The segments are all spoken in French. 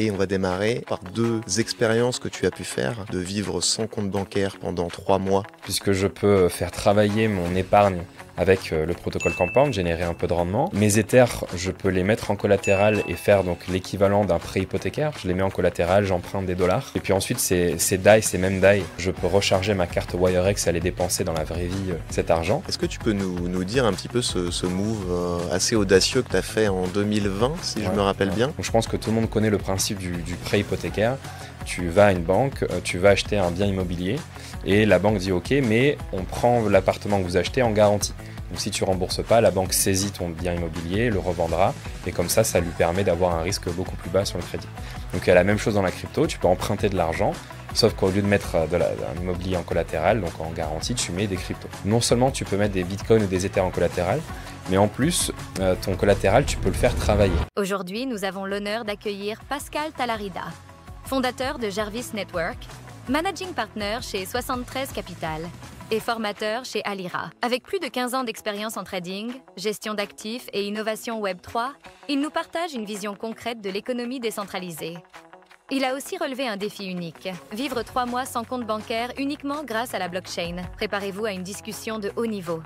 Et on va démarrer par 2 expériences que tu as pu faire, de vivre sans compte bancaire pendant 3 mois. Puisque je peux faire travailler mon épargne avec le protocole Compound, générer un peu de rendement. Mes Ethers, je peux les mettre en collatéral et faire donc l'équivalent d'un prêt hypothécaire. Je les mets en collatéral, j'emprunte des dollars. Et puis ensuite, ces mêmes DAI, je peux recharger ma carte Wirex et aller dépenser dans la vraie vie cet argent. Est-ce que tu peux nous dire un petit peu ce move assez audacieux que tu as fait en 2020, si je me rappelle bien? Donc je pense que tout le monde connaît le principe du prêt hypothécaire. Tu vas à une banque, tu vas acheter un bien immobilier et la banque dit ok, mais on prend l'appartement que vous achetez en garantie. Donc si tu rembourses pas, la banque saisit ton bien immobilier, le revendra et comme ça lui permet d'avoir un risque beaucoup plus bas sur le crédit. Donc il y a la même chose dans la crypto, tu peux emprunter de l'argent, sauf qu'au lieu de mettre un immobilier en collatéral, donc en garantie, tu mets des cryptos. Non seulement tu peux mettre des bitcoins ou des Ethers en collatéral, mais en plus, ton collatéral, tu peux le faire travailler. Aujourd'hui, nous avons l'honneur d'accueillir Pascal Talarida, fondateur de Jarvis Network, managing partner chez 73 Capital et formateur chez Alira. Avec plus de 15 ans d'expérience en trading, gestion d'actifs et innovation Web3, il nous partage une vision concrète de l'économie décentralisée. Il a aussi relevé un défi unique, vivre 3 mois sans compte bancaire uniquement grâce à la blockchain. Préparez-vous à une discussion de haut niveau.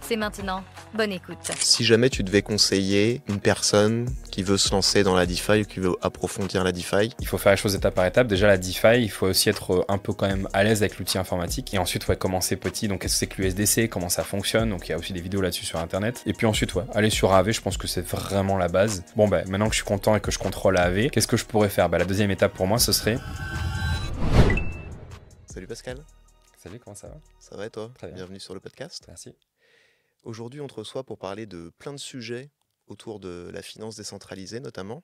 C'est maintenant, bonne écoute. Si jamais tu devais conseiller une personne qui veut se lancer dans la DeFi ou qui veut approfondir la DeFi, il faut faire les choses étape par étape. Déjà la DeFi, il faut aussi être un peu quand même à l'aise avec l'outil informatique. Et ensuite, commencer petit. Donc qu'est-ce que c'est que l'USDC, comment ça fonctionne. Donc il y a aussi des vidéos là-dessus sur Internet. Et puis ensuite, aller sur AAV, je pense que c'est vraiment la base. Bon, maintenant que je suis content et que je contrôle AAV, qu'est-ce que je pourrais faire? La deuxième étape pour moi, ce serait... Salut Pascal. Salut, comment ça va? Ça va et toi? Très bien. Bienvenue sur le podcast. Merci. Aujourd'hui, on te reçoit pour parler de plein de sujets autour de la finance décentralisée notamment.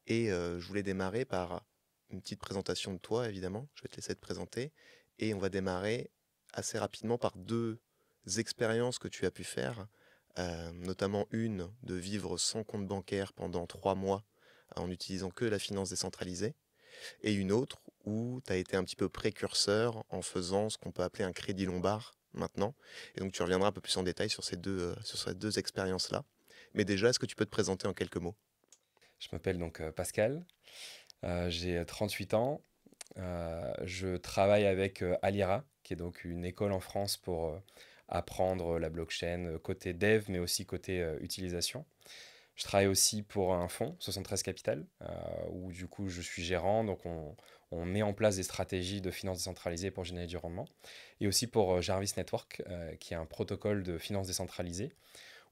Et je voulais démarrer par une petite présentation de toi, évidemment. Je vais te laisser te présenter. Et on va démarrer assez rapidement par 2 expériences que tu as pu faire, notamment une de vivre sans compte bancaire pendant 3 mois en utilisant que la finance décentralisée, et une autre où tu as été un petit peu précurseur en faisant ce qu'on peut appeler un crédit lombard maintenant. Et donc tu reviendras un peu plus en détail sur ces deux expériences-là. Mais déjà, est-ce que tu peux te présenter en quelques mots? Je m'appelle donc Pascal, j'ai 38 ans, je travaille avec Alira, qui est donc une école en France pour apprendre la blockchain côté dev, mais aussi côté utilisation. Je travaille aussi pour un fonds, 73 Capital, où du coup je suis gérant, donc on met en place des stratégies de finance décentralisée pour générer du rendement. Et aussi pour Jarvis Network, qui est un protocole de finance décentralisée,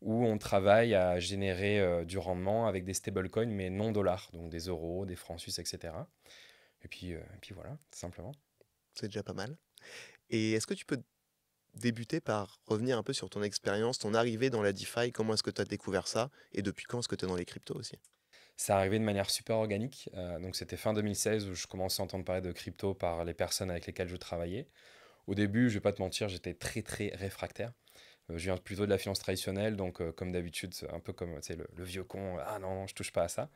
où on travaille à générer du rendement avec des stablecoins, mais non dollars, donc des euros, des francs suisses, etc. Et puis voilà, tout simplement. C'est déjà pas mal. Et est-ce que tu peux débuter par revenir un peu sur ton expérience, ton arrivée dans la DeFi, comment est-ce que tu as découvert ça et depuis quand est-ce que tu es dans les cryptos aussi? C'est arrivé de manière super organique. Donc c'était fin 2016 où je commençais à entendre parler de crypto par les personnes avec lesquelles je travaillais. Au début, je vais pas te mentir, j'étais très très réfractaire. Je viens plutôt de la finance traditionnelle, donc comme d'habitude, c'est un peu comme tu sais, le vieux con, ah non, non, je touche pas à ça.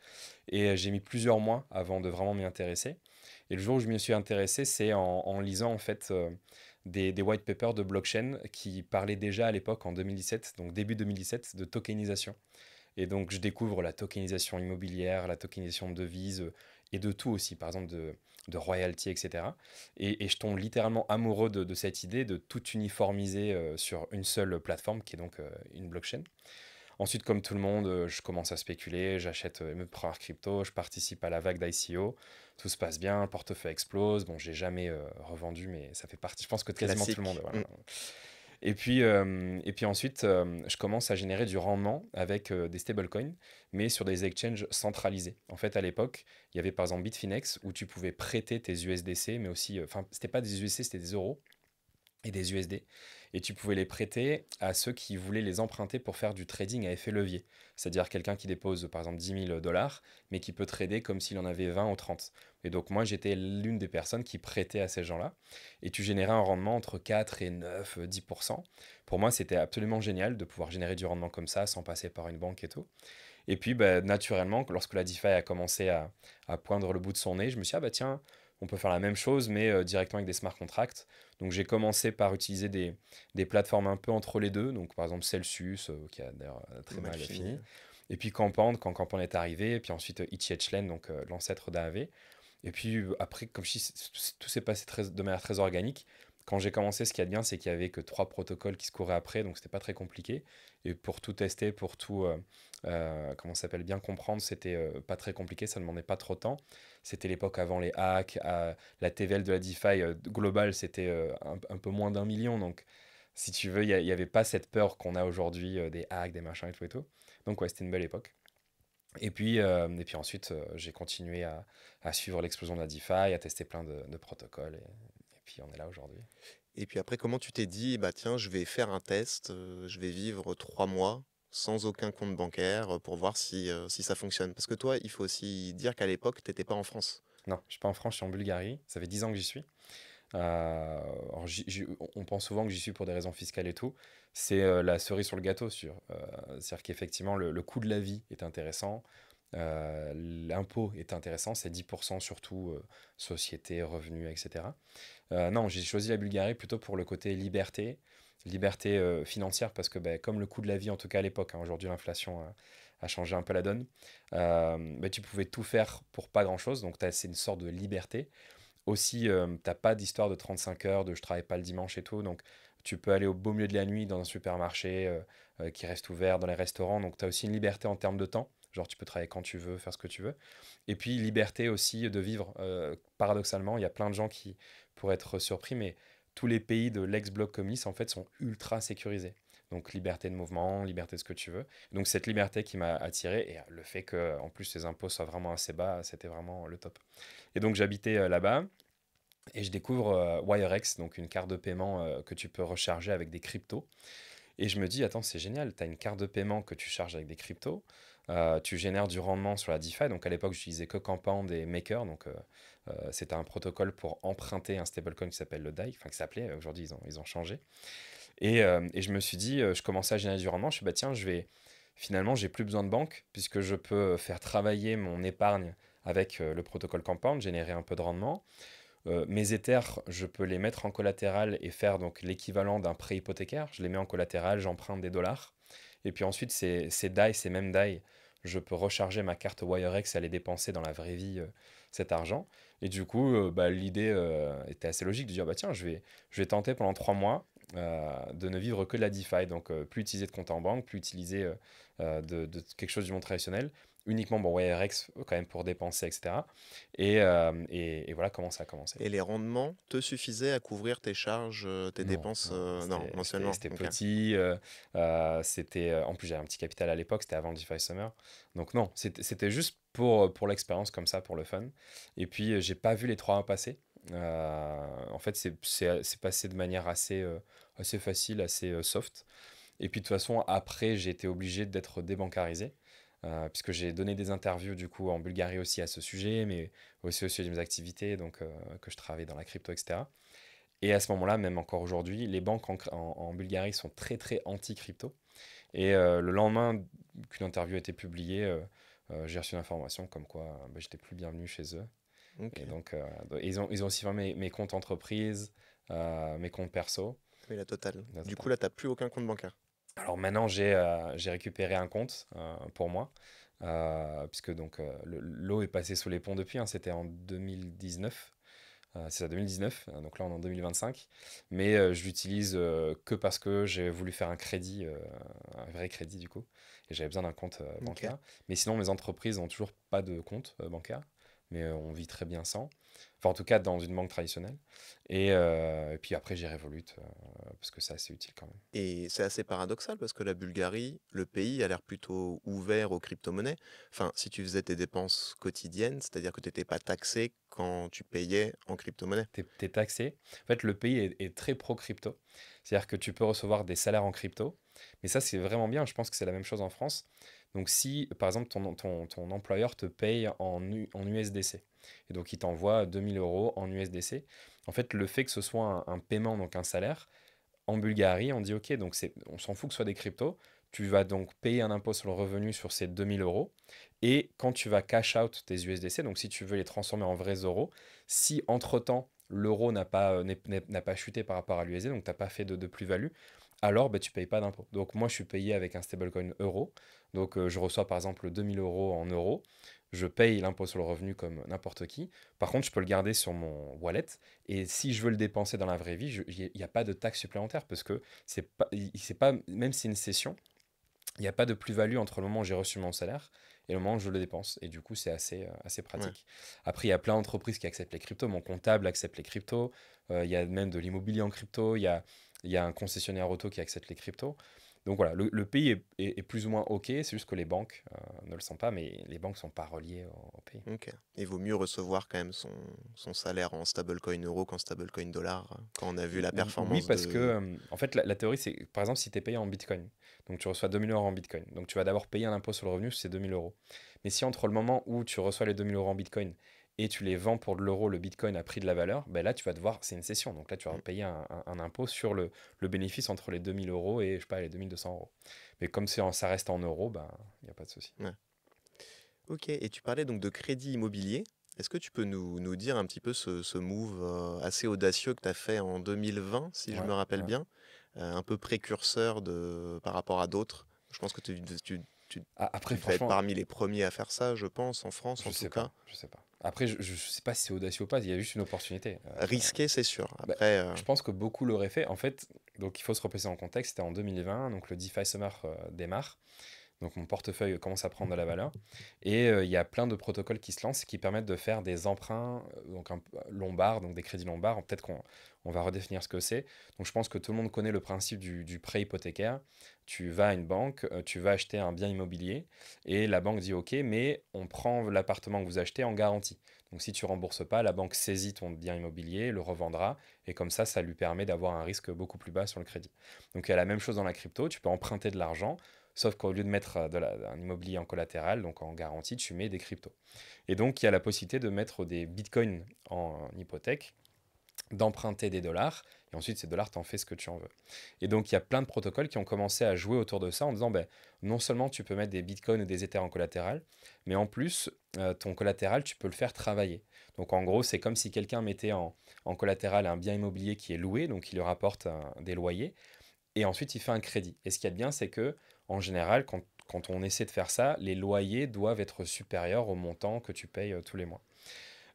Et j'ai mis plusieurs mois avant de vraiment m'y intéresser. Et le jour où je m'y suis intéressé, c'est en lisant en fait des white papers de blockchain qui parlaient déjà à l'époque, en 2017, donc début 2017, de tokenisation. Et donc je découvre la tokenisation immobilière, la tokenisation de devises et de tout aussi, par exemple de royalties, etc. Et je tombe littéralement amoureux de cette idée de tout uniformiser sur une seule plateforme qui est donc une blockchain. Ensuite, comme tout le monde, je commence à spéculer, j'achète mes premières cryptos, je participe à la vague d'ICO, tout se passe bien, le portefeuille explose. Bon, j'ai jamais revendu, mais ça fait partie, je pense que quasiment tout Classique. le monde. Voilà. Et puis ensuite, je commence à générer du rendement avec des stablecoins, mais sur des exchanges centralisés. En fait, à l'époque, il y avait par exemple Bitfinex où tu pouvais prêter tes USDC, mais aussi, enfin, c'était pas des USDC, c'était des euros et des USD. Et tu pouvais les prêter à ceux qui voulaient les emprunter pour faire du trading à effet levier. C'est-à-dire quelqu'un qui dépose par exemple 10 000 dollars, mais qui peut trader comme s'il en avait 20 ou 30. Et donc moi j'étais l'une des personnes qui prêtait à ces gens-là. Et tu générais un rendement entre 4 et 9, 10%. Pour moi c'était absolument génial de pouvoir générer du rendement comme ça sans passer par une banque et tout. Et puis, naturellement, lorsque la DeFi a commencé à poindre le bout de son nez, je me suis dit, ah bah tiens, on peut faire la même chose, mais directement avec des smart contracts. Donc, j'ai commencé par utiliser des plateformes un peu entre les deux. Donc, par exemple, Celsius, qui a d'ailleurs très mal Mal fini. fini. Et puis Compound, quand Compound est arrivé, et puis ensuite ETHLN, donc l'ancêtre d'AAV. Et puis après, comme je dis, tout s'est passé de manière très organique. Quand j'ai commencé, ce qu'il y a de bien, c'est qu'il y avait que 3 protocoles qui se couraient après, donc c'était pas très compliqué. Et pour tout tester, pour tout, comment ça s'appelle, bien comprendre, c'était pas très compliqué, ça ne demandait pas trop de temps. C'était l'époque avant les hacks, la TVL de la DeFi globale, c'était un peu moins d'1 million. Donc, si tu veux, il y avait pas cette peur qu'on a aujourd'hui des hacks, des machins et tout et tout. Donc, ouais, c'était une belle époque. Et puis ensuite, j'ai continué à suivre l'explosion de la DeFi, à tester plein de protocoles. Et puis, on est là aujourd'hui. Et puis après, comment tu t'es dit, bah tiens, je vais faire un test, je vais vivre 3 mois sans aucun compte bancaire pour voir si ça fonctionne. Parce que toi, il faut aussi dire qu'à l'époque, tu n'étais pas en France. Non, je suis pas en France, je suis en Bulgarie. Ça fait 10 ans que j'y suis. Alors, on pense souvent que j'y suis pour des raisons fiscales et tout. C'est la cerise sur le gâteau, c'est-à-dire qu'effectivement, le coût de la vie est intéressant. L'impôt est intéressant, c'est 10% surtout, société, revenus, etc. Non, j'ai choisi la Bulgarie plutôt pour le côté liberté, liberté financière, parce que ben, comme le coût de la vie, en tout cas à l'époque, hein, aujourd'hui l'inflation a changé un peu la donne, ben, tu pouvais tout faire pour pas grand-chose, donc c'est une sorte de liberté. Aussi, t'as pas d'histoire de 35 heures, de je travaille pas le dimanche et tout, donc tu peux aller au beau milieu de la nuit dans un supermarché qui reste ouvert, dans les restaurants, donc tu as aussi une liberté en termes de temps. Genre, tu peux travailler quand tu veux, faire ce que tu veux. Et puis, liberté aussi de vivre. Paradoxalement, il y a plein de gens qui pourraient être surpris, mais tous les pays de l'ex-bloc communiste, en fait, sont ultra sécurisés. Donc, liberté de mouvement, liberté de ce que tu veux. Donc, cette liberté qui m'a attiré, et le fait que, en plus, les impôts soient vraiment assez bas, c'était vraiment le top. Et donc, j'habitais là-bas. Et je découvre WireX, donc une carte de paiement que tu peux recharger avec des cryptos. Et je me dis, attends, c'est génial, tu as une carte de paiement que tu charges avec des cryptos, tu génères du rendement sur la DeFi. Donc à l'époque, j'utilisais que Compound et Maker, donc c'était un protocole pour emprunter un stablecoin qui s'appelle le DAI, enfin qui s'appelait, aujourd'hui ils ont changé. Et je me suis dit, je commençais à générer du rendement, je me suis dit, bah tiens, finalement, j'ai plus besoin de banque, puisque je peux faire travailler mon épargne avec le protocole Compound, générer un peu de rendement. Mes Ethers, je peux les mettre en collatéral et faire donc l'équivalent d'un prêt hypothécaire. Je les mets en collatéral, j'emprunte des dollars. Et puis ensuite, ces DAI, ces mêmes DAI, je peux recharger ma carte WireX et aller dépenser dans la vraie vie cet argent. Et du coup, bah, l'idée était assez logique de dire, bah, tiens, je vais tenter pendant 3 mois de ne vivre que de la DeFi. Donc, plus utiliser de compte en banque, plus utiliser de quelque chose du monde traditionnel. Uniquement, bon, WireX quand même pour dépenser, etc. Et voilà comment ça a commencé. Et les rendements te suffisaient à couvrir tes charges, tes Non, dépenses, non, non, mensuellement. c'était Ok. petit. En plus, j'avais un petit capital à l'époque, c'était avant le DeFi Summer. Donc, non, c'était juste pour l'expérience comme ça, pour le fun. Et puis, j'ai pas vu les 3 mois passer. En fait, c'est passé de manière assez facile, assez soft. Et puis, de toute façon, après, j'ai été obligé d'être débancarisé. Puisque j'ai donné des interviews du coup en Bulgarie aussi à ce sujet, mais aussi au sujet de mes activités, donc que je travaille dans la crypto, etc. Et à ce moment-là, même encore aujourd'hui, les banques en Bulgarie sont très très anti-crypto. Et le lendemain qu'une interview a été publiée, j'ai reçu une information comme quoi bah, j'étais plus bienvenu chez eux. Ok. Et donc, ils ont aussi fermé mes comptes entreprises, mes comptes perso. Oui, la totale. La Du totale. coup, là, tu n'as plus aucun compte bancaire. Alors maintenant, j'ai récupéré un compte pour moi, puisque donc l'eau est passée sous les ponts depuis, hein, c'était en 2019. C'est ça, 2019, donc là on est en 2025. Mais je l'utilise que parce que j'ai voulu faire un crédit, un vrai crédit du coup, et j'avais besoin d'un compte Ok. bancaire. Mais sinon, mes entreprises n'ont toujours pas de compte bancaire, mais on vit très bien sans. Enfin, en tout cas, dans une banque traditionnelle. Et puis après, j'ai Revolut, parce que c'est assez utile quand même. Et c'est assez paradoxal parce que la Bulgarie, le pays, a l'air plutôt ouvert aux crypto-monnaies. Enfin, si tu faisais tes dépenses quotidiennes, c'est-à-dire que tu n'étais pas taxé quand tu payais en crypto-monnaie. T'es taxé. En fait, le pays est très pro-crypto. C'est-à-dire que tu peux recevoir des salaires en crypto. Mais ça, c'est vraiment bien. Je pense que c'est la même chose en France. Donc, si, par exemple, ton employeur te paye en USDC, et donc il t'envoie 2000 euros en USDC, en fait, le fait que ce soit un paiement, donc un salaire, en Bulgarie, on dit OK, donc on s'en fout que ce soit des cryptos. Tu vas donc payer un impôt sur le revenu sur ces 2000 euros. Et quand tu vas cash out tes USDC, donc si tu veux les transformer en vrais euros, si entre-temps l'euro n'a pas chuté par rapport à l'USD, donc tu n'as pas fait de plus-value, alors bah, tu payes pas d'impôt. Donc moi, je suis payé avec un stablecoin euro. Donc je reçois par exemple 2000 euros en euros. Je paye l'impôt sur le revenu comme n'importe qui. Par contre, je peux le garder sur mon wallet. Et si je veux le dépenser dans la vraie vie, il n'y a pas de taxe supplémentaire parce que c'est pas, même si c'est une cession, il n'y a pas de plus-value entre le moment où j'ai reçu mon salaire et le moment où je le dépense. Et du coup, c'est assez Ouais. pratique. Après, il y a plein d'entreprises qui acceptent les cryptos. Mon comptable accepte les cryptos. Il y a même de l'immobilier en crypto. Il y a un concessionnaire auto qui accepte les cryptos. Donc voilà, le pays est plus ou moins OK. C'est juste que les banques ne le sont pas, mais les banques ne sont pas reliées au pays. Ok. Il vaut mieux recevoir quand même son salaire en stablecoin euro qu'en stablecoin dollar, quand on a vu la Oui, performance parce que, de... en fait, la théorie, c'est, par exemple, si tu es payé en Bitcoin, donc tu reçois 2000 euros en Bitcoin, donc tu vas d'abord payer un impôt sur le revenu sur ces 2000 euros. Mais si entre le moment où tu reçois les 2000 euros en Bitcoin et tu les vends pour de l'euro, le Bitcoin a pris de la valeur, ben là, tu vas devoir, c'est une cession, donc là, tu vas Mm. payer un impôt sur le bénéfice entre les 2000 euros et, je sais pas, les 2200 euros. Mais comme ça reste en euros, ben, il n'y a pas de souci. Ouais. Ok, et tu parlais donc de crédit immobilier. Est-ce que tu peux nous dire un petit peu ce move assez audacieux que tu as fait en 2020, si je Ouais, me rappelle ouais. bien, un peu précurseur par rapport à d'autres? Je pense que Après, tu devais être franchement, parmi les premiers à faire ça, je pense, en France je en tout sais cas. pas, je sais pas. Après, je sais pas si c'est audacieux ou pas, il y a juste une opportunité. Risqué, c'est sûr. Bah, Après, je pense que beaucoup l'auraient fait. En fait, donc il faut se replacer en contexte. C'était en 2020, donc le DeFi Summer démarre. Donc mon portefeuille commence à prendre de la valeur. Et il y a plein de protocoles qui se lancent qui permettent de faire des emprunts, donc lombards, donc des crédits lombards. Peut-être qu'on va redéfinir ce que c'est. Donc je pense que tout le monde connaît le principe du prêt hypothécaire. Tu vas à une banque, tu vas acheter un bien immobilier et la banque dit OK, mais on prend l'appartement que vous achetez en garantie. Donc si tu rembourses pas, la banque saisit ton bien immobilier, le revendra et comme ça lui permet d'avoir un risque beaucoup plus bas sur le crédit. Donc il y a la même chose dans la crypto, tu peux emprunter de l'argent. Sauf qu'au lieu de mettre un immobilier en collatéral, donc en garantie, tu mets des cryptos. Et donc, il y a la possibilité de mettre des bitcoins en hypothèque, d'emprunter des dollars, et ensuite, ces dollars, tu en fais ce que tu en veux. Et donc, il y a plein de protocoles qui ont commencé à jouer autour de ça en disant, ben, non seulement tu peux mettre des bitcoins ou des ethers en collatéral, mais en plus, ton collatéral, tu peux le faire travailler. Donc, en gros, c'est comme si quelqu'un mettait en collatéral un bien immobilier qui est loué, donc il lui rapporte des loyers, et ensuite il fait un crédit. Et ce qu'il y a de bien, c'est que en général, quand on essaie de faire ça, les loyers doivent être supérieurs au montant que tu payes tous les mois.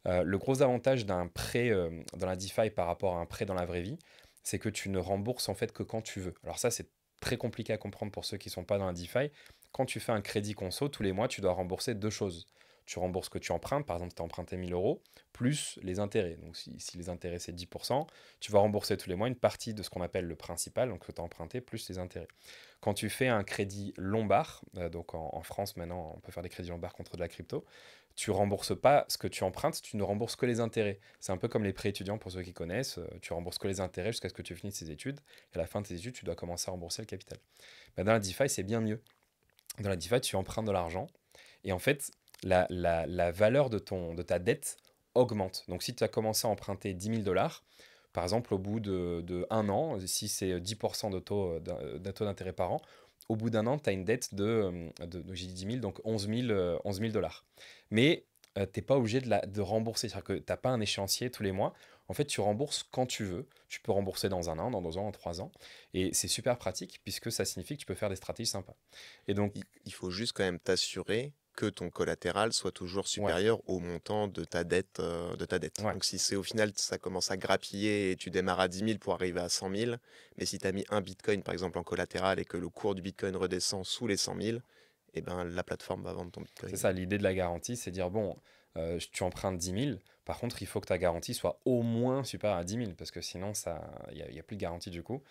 Le gros avantage d'un prêt dans la DeFi par rapport à un prêt dans la vraie vie, c'est que tu ne rembourses en fait que quand tu veux. Alors ça, c'est très compliqué à comprendre pour ceux qui ne sont pas dans la DeFi. Quand tu fais un crédit conso, tous les mois, tu dois rembourser deux choses. Tu rembourses ce que tu empruntes, par exemple, tu as emprunté 1000 euros, plus les intérêts. Donc si les intérêts c'est 10%, tu vas rembourser tous les mois une partie de ce qu'on appelle le principal, donc ce que tu as emprunté, plus les intérêts. Quand tu fais un crédit lombard, donc en France maintenant, on peut faire des crédits lombards contre de la crypto, tu rembourses pas ce que tu empruntes, tu ne rembourses que les intérêts. C'est un peu comme les prêts étudiants pour ceux qui connaissent, tu rembourses que les intérêts jusqu'à ce que tu finisses tes études, et à la fin de tes études, tu dois commencer à rembourser le capital. Bah, dans la DeFi, c'est bien mieux. Dans la DeFi, tu empruntes de l'argent, et en fait, la valeur de ta dette augmente. Donc si tu as commencé à emprunter 10 000 dollars, par exemple, au bout de un an, si c'est 10% de taux d'intérêt par an, au bout d'un an, tu as une dette j'ai dit 10 000, donc 11 000 dollars. Mais tu n'es pas obligé de rembourser, c'est-à-dire que tu n'as pas un échéancier tous les mois. En fait, tu rembourses quand tu veux. Tu peux rembourser dans un an, dans 2 ans, dans 3 ans. Et c'est super pratique puisque ça signifie que tu peux faire des stratégies sympas. Et donc, il faut juste quand même t'assurer que ton collatéral soit toujours ouais, supérieur au montant de ta dette. ouais. Donc si c'est au final, ça commence à grappiller et tu démarres à 10 000 pour arriver à 100 000, mais si tu as mis un bitcoin par exemple en collatéral et que le cours du bitcoin redescend sous les 100 000, eh ben, la plateforme va vendre ton C'est bitcoin. ça, l'idée de la garantie, c'est dire, bon, tu empruntes 10 000, par contre, il faut que ta garantie soit au moins supérieure à 10 000, parce que sinon, il y a plus de garantie du coup.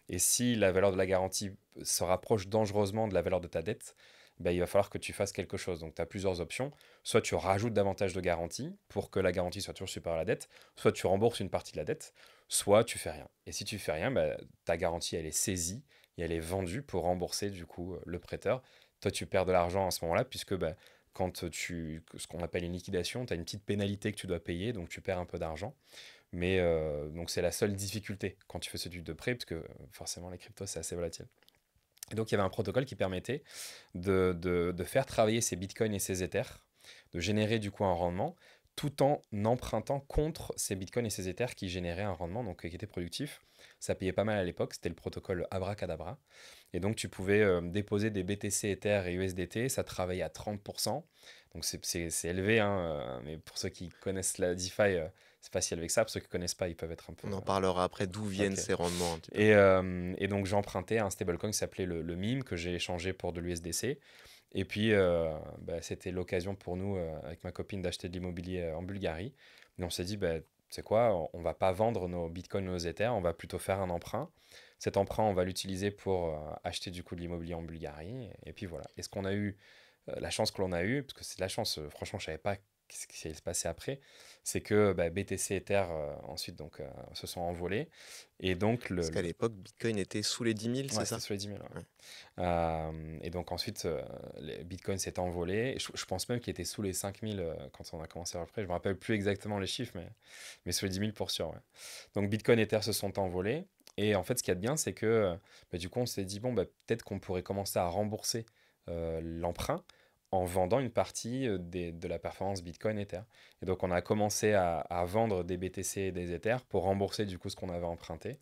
Et si la valeur de la garantie se rapproche dangereusement de la valeur de ta dette, ben, il va falloir que tu fasses quelque chose. Donc, tu as plusieurs options. Soit tu rajoutes davantage de garantie pour que la garantie soit toujours supérieure à la dette, soit tu rembourses une partie de la dette, soit tu fais rien. Et si tu fais rien, ben, ta garantie, elle est saisie et elle est vendue pour rembourser du coup le prêteur. Toi, tu perds de l'argent à ce moment-là, puisque ben, ce qu'on appelle une liquidation, tu as une petite pénalité que tu dois payer, donc tu perds un peu d'argent. Mais donc c'est la seule difficulté quand tu fais ce type de prêt, parce que forcément les cryptos c'est assez volatile. Et donc il y avait un protocole qui permettait de faire travailler ces bitcoins et ces ethers, de générer du coup un rendement, tout en empruntant contre ces bitcoins et ces ethers qui généraient un rendement, donc qui était productif. Ça payait pas mal à l'époque, c'était le protocole Abracadabra. Et donc tu pouvais déposer des BTC, Ether et USDT, ça travaillait à 30%. Donc c'est élevé, hein, mais pour ceux qui connaissent la DeFi, c'est pas si élevé que ça. Pour ceux qui connaissent pas, ils peuvent être un peu... On en parlera après d'où viennent Ok. ces rendements un petit peu. Et donc j'ai emprunté un stablecoin qui s'appelait le MIM, que j'ai échangé pour de l'USDC. Et puis bah, c'était l'occasion pour nous, avec ma copine, d'acheter de l'immobilier en Bulgarie. Et on s'est dit, bah, c'est quoi, on va pas vendre nos bitcoins, nos ethers, on va plutôt faire un emprunt. Cet emprunt, on va l'utiliser pour acheter du coup de l'immobilier en Bulgarie. Et puis voilà. Est-ce qu'on a eu la chance que l'on a eue, parce que c'est de la chance, franchement, je savais pas ce qui allait se passer après, c'est que bah, BTC Ether ensuite donc, se sont envolés. Et donc, Parce qu'à l'époque, Bitcoin était sous les 10 000, c'est ouais, ça? c'était sur les 10 000. Ouais. Ouais. Et donc ensuite, les bitcoins s'est envolé. Je pense même qu'il était sous les 5 000 quand on a commencé à peu près. Je me rappelle plus exactement les chiffres, mais sous les 10 000 pour sûr. Ouais. Donc Bitcoin et Ether se sont envolés. Et en fait, ce qu'il y a de bien, c'est que bah, du coup, on s'est dit, bon, bah, peut-être qu'on pourrait commencer à rembourser l'emprunt en vendant une partie de la performance Bitcoin Ether. Et donc, on a commencé à vendre des BTC et des Ether pour rembourser du coup ce qu'on avait emprunté.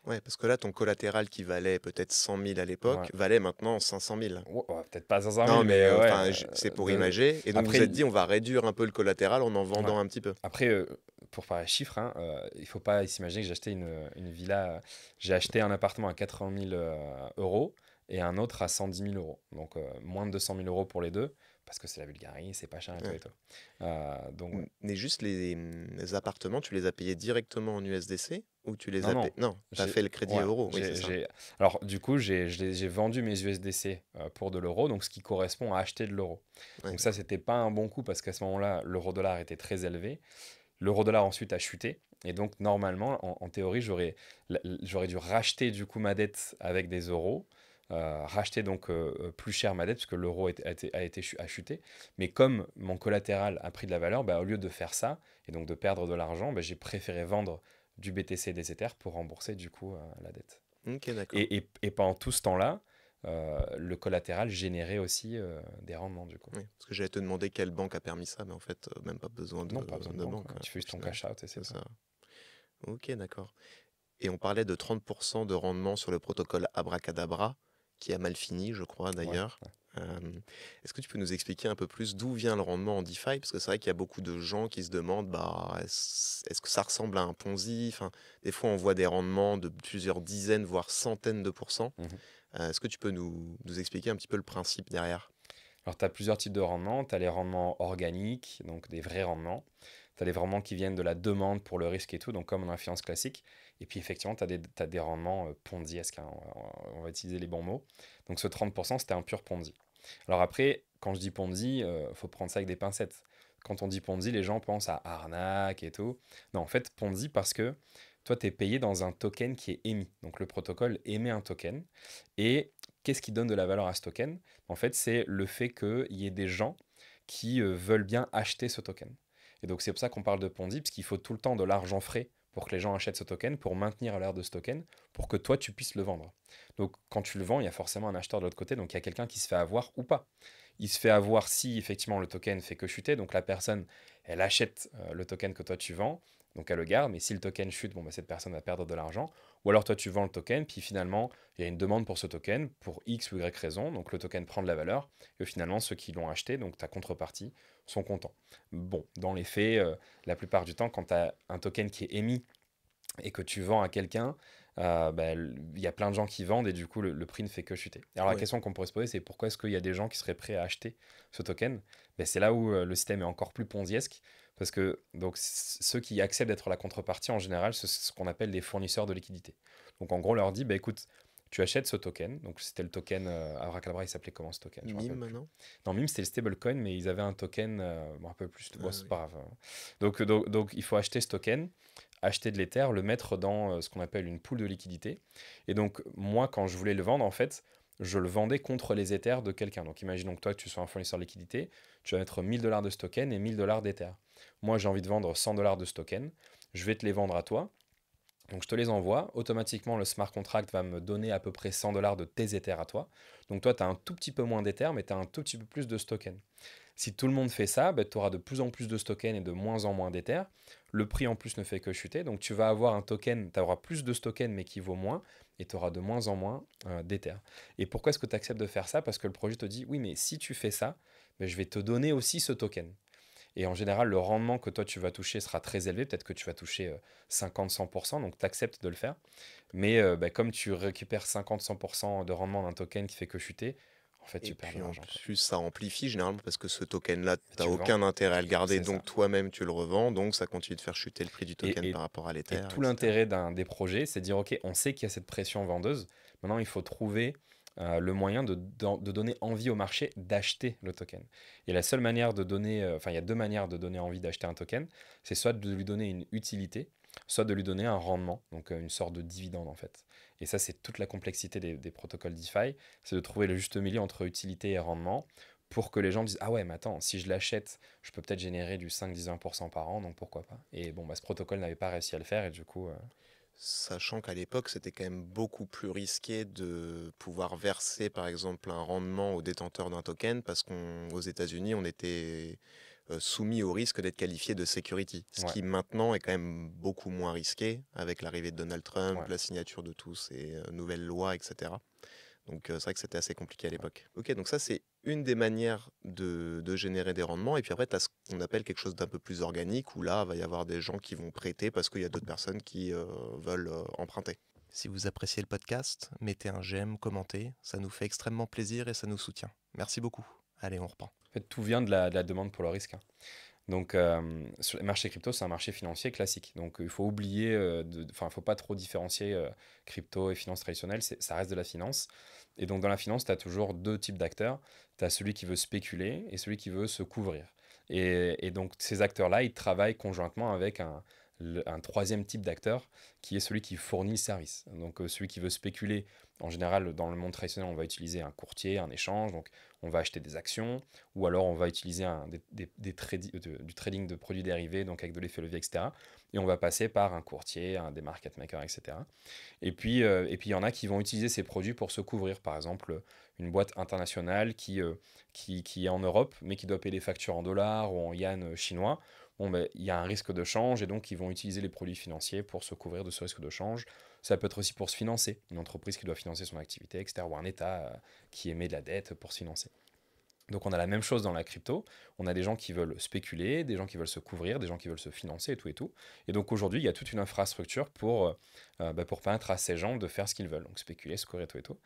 Ouais, parce que là, ton collatéral qui valait peut-être 100 000 à l'époque, Ouais. valait maintenant 500 000. Ouais, peut-être pas 500 000, Non, mais mais ouais. enfin, c'est pour imager. Et donc, vous Après, êtes dit, on va réduire un peu le collatéral en vendant ouais. un petit peu. Après, pour parler chiffres, hein, il faut pas s'imaginer que j'ai acheté une villa. J'ai acheté un appartement à 80 000 euros et un autre à 110 000 euros. Donc, moins de 200 000 euros pour les deux, parce que c'est la Bulgarie, c'est pas cher et tout Ouais. et tout. Donc, ouais. Mais juste les appartements, tu les as payés directement en USDC ou tu les Non, as non. payés... Non, tu as J'ai- fait le crédit Ouais, euro, oui, c'est ça. Alors, du coup, j'ai vendu mes USDC pour de l'euro, donc ce qui correspond à acheter de l'euro. Ouais, Donc, ça, c'était pas un bon coup parce qu'à ce moment-là, l'euro-dollar était très élevé. L'euro-dollar ensuite a chuté. Et donc, normalement, en théorie, j'aurais dû racheter du coup ma dette avec des euros, racheter donc plus cher ma dette, puisque l'euro a chuté. Mais comme mon collatéral a pris de la valeur, bah, au lieu de faire ça, et donc de perdre de l'argent, bah, j'ai préféré vendre du BTC et des Ethers pour rembourser du coup la dette. ok, d'accord. Et pendant tout ce temps-là, le collatéral générait aussi des rendements du coup. Oui, parce que j'allais te demander quelle banque a permis ça, mais en fait, même pas besoin Non, pas besoin de de banque, banque, hein. Tu fais au juste ton final. cash out et c'est C'est tout. ça. Ok, d'accord. Et on parlait de 30% de rendement sur le protocole Abracadabra, qui a mal fini, je crois, Ouais, d'ailleurs. ouais. Est-ce que tu peux nous expliquer un peu plus d'où vient le rendement en DeFi? Parce que c'est vrai qu'il y a beaucoup de gens qui se demandent, bah, est-ce que ça ressemble à un Ponzi? Enfin, des fois, on voit des rendements de plusieurs dizaines, voire centaines de pourcents. Mhm. Est-ce que tu peux nous expliquer un petit peu le principe derrière? Alors, tu as plusieurs types de rendements. Tu as les rendements organiques, donc des vrais rendements. Tu as les rendements qui viennent de la demande pour le risque et tout, donc comme dans la finance classique. Et puis, effectivement, tu as des rendements ponziesques, hein, on va utiliser les bons mots. Donc, ce 30%, c'était un pur Ponzi. Alors après, quand je dis Ponzi, il faut prendre ça avec des pincettes. Quand on dit Ponzi, les gens pensent à arnaque et tout. Non, en fait, Ponzi parce que toi, tu es payé dans un token qui est émis. Donc le protocole émet un token. Et qu'est-ce qui donne de la valeur à ce token? En fait, c'est le fait qu'il y ait des gens qui veulent bien acheter ce token. Et donc c'est pour ça qu'on parle de Ponzi, parce qu'il faut tout le temps de l'argent frais pour que les gens achètent ce token, pour maintenir l'air de ce token, pour que toi, tu puisses le vendre. Donc quand tu le vends, il y a forcément un acheteur de l'autre côté, donc il y a quelqu'un qui se fait avoir ou pas. Il se fait avoir si effectivement le token fait que chuter, donc la personne, elle achète le token que toi tu vends, donc elle le garde, mais si le token chute, bon, bah, cette personne va perdre de l'argent. Ou alors toi tu vends le token, puis finalement il y a une demande pour ce token, pour X ou Y raison, donc le token prend de la valeur, et finalement ceux qui l'ont acheté, donc ta contrepartie, sont contents. Bon, dans les faits, la plupart du temps, quand tu as un token qui est émis et que tu vends à quelqu'un, bah, il y a plein de gens qui vendent et du coup le prix ne fait que chuter. Alors la Ouais. question qu'on pourrait se poser, c'est pourquoi est-ce qu'il y a des gens qui seraient prêts à acheter ce token? Ben, c'est là où le système est encore plus ponziesque, parce que donc, ceux qui acceptent d'être la contrepartie, en général, c'est ce qu'on appelle des fournisseurs de liquidité. Donc en gros, on leur dit, bah, écoute, tu achètes ce token, donc c'était le token, Abracadabra, il s'appelait comment ce token? Je me rappelle Mime plus. maintenant? Non, MIM, c'était le stablecoin, mais ils avaient un token, je me rappelle plus, bon, Ah c'est oui. pas grave. Donc, il faut acheter ce token, acheter de l'Ether, le mettre dans ce qu'on appelle une pool de liquidité. Et donc, moi, quand je voulais le vendre, en fait, je le vendais contre les Ethers de quelqu'un. Donc, imaginons que toi, que tu sois un fournisseur de liquidité, tu vas mettre 1000 dollars de ce token et 1000 dollars d'Ether. Moi, j'ai envie de vendre 100 dollars de ce token, je vais te les vendre à toi. Donc je te les envoie, automatiquement le smart contract va me donner à peu près 100 dollars de tes Ethers à toi. Donc toi, tu as un tout petit peu moins d'Ethers, mais tu as un tout petit peu plus de tokens. Si tout le monde fait ça, tu auras de plus en plus de tokens et de moins en moins d'Ethers. Le prix en plus ne fait que chuter, donc tu vas avoir un token, tu auras plus de tokens mais qui vaut moins, et tu auras de moins en moins d'Ethers. Et pourquoi est-ce que tu acceptes de faire ça? Parce que le projet te dit, oui, mais si tu fais ça, je vais te donner aussi ce token. Et en général, le rendement que toi tu vas toucher sera très élevé. Peut-être que tu vas toucher 50-100%, donc tu acceptes de le faire. Mais comme tu récupères 50-100% de rendement d'un token qui fait que chuter, en fait, Et tu perds de puis en l'argent, quoi. plus, ça amplifie généralement parce que ce token-là, tu Et n'as tu le vends, aucun intérêt à le garder, c'est ça. donc toi-même tu le revends, donc ça continue de faire chuter le prix du token Et, par et, rapport à et l'Ether, tout etc. l'intérêt des projets, c'est de dire, OK, on sait qu'il y a cette pression vendeuse. Maintenant, il faut trouver le moyen de donner envie au marché d'acheter le token. Et la seule manière de donner, il y a deux manières de donner envie d'acheter un token. C'est soit de lui donner une utilité, soit de lui donner un rendement, donc une sorte de dividende en fait. Et ça, c'est toute la complexité des protocoles DeFi, c'est de trouver le juste milieu entre utilité et rendement pour que les gens disent, ah ouais, mais attends, si je l'achète, je peux peut-être générer du 5-10-20% par an, donc pourquoi pas. Et bon, ce protocole n'avait pas réussi à le faire, et du coup, Sachant qu'à l'époque, c'était quand même beaucoup plus risqué de pouvoir verser, par exemple, un rendement au détenteur d'un token, parce qu'aux États-Unis, on était soumis au risque d'être qualifié de security, ce ouais, qui maintenant est quand même beaucoup moins risqué avec l'arrivée de Donald Trump, ouais. la signature de tous ces nouvelles lois, etc. Donc c'est vrai que c'était assez compliqué à l'époque. Ok, donc ça c'est une des manières de générer des rendements. Et puis après, tu as ce qu'on appelle quelque chose d'un peu plus organique, où là, il va y avoir des gens qui vont prêter parce qu'il y a d'autres personnes qui veulent emprunter. Si vous appréciez le podcast, mettez un j'aime, commentez, ça nous fait extrêmement plaisir et ça nous soutient. Merci beaucoup. Allez, on reprend. En fait, tout vient de la demande pour le risque, hein. Donc, sur les marchés crypto, c'est un marché financier classique. Donc, il faut oublier, il faut pas trop différencier crypto et finance traditionnelle. Ça reste de la finance. Et donc, dans la finance, tu as toujours deux types d'acteurs. Tu as celui qui veut spéculer et celui qui veut se couvrir. Et donc, ces acteurs-là, ils travaillent conjointement avec un troisième type d'acteur qui est celui qui fournit le service. Donc, celui qui veut spéculer, en général, dans le monde traditionnel, on va utiliser un courtier, un échange. Donc, on va acheter des actions ou alors on va utiliser du trading de produits dérivés, donc avec de l'effet levier, etc. Et on va passer par un courtier, des market makers, etc. Et puis, il y en a qui vont utiliser ces produits pour se couvrir. Par exemple, une boîte internationale qui est en Europe, mais qui doit payer des factures en dollars ou en yuan chinois. Bon, il y a un risque de change et donc ils vont utiliser les produits financiers pour se couvrir de ce risque de change. Ça peut être aussi pour se financer, une entreprise qui doit financer son activité, etc. Ou un État qui émet de la dette pour se financer. Donc on a la même chose dans la crypto, on a des gens qui veulent spéculer, des gens qui veulent se couvrir, des gens qui veulent se financer et tout et tout. Et donc aujourd'hui, il y a toute une infrastructure pour permettre à ces gens de faire ce qu'ils veulent, donc spéculer, se couvrir et tout et tout.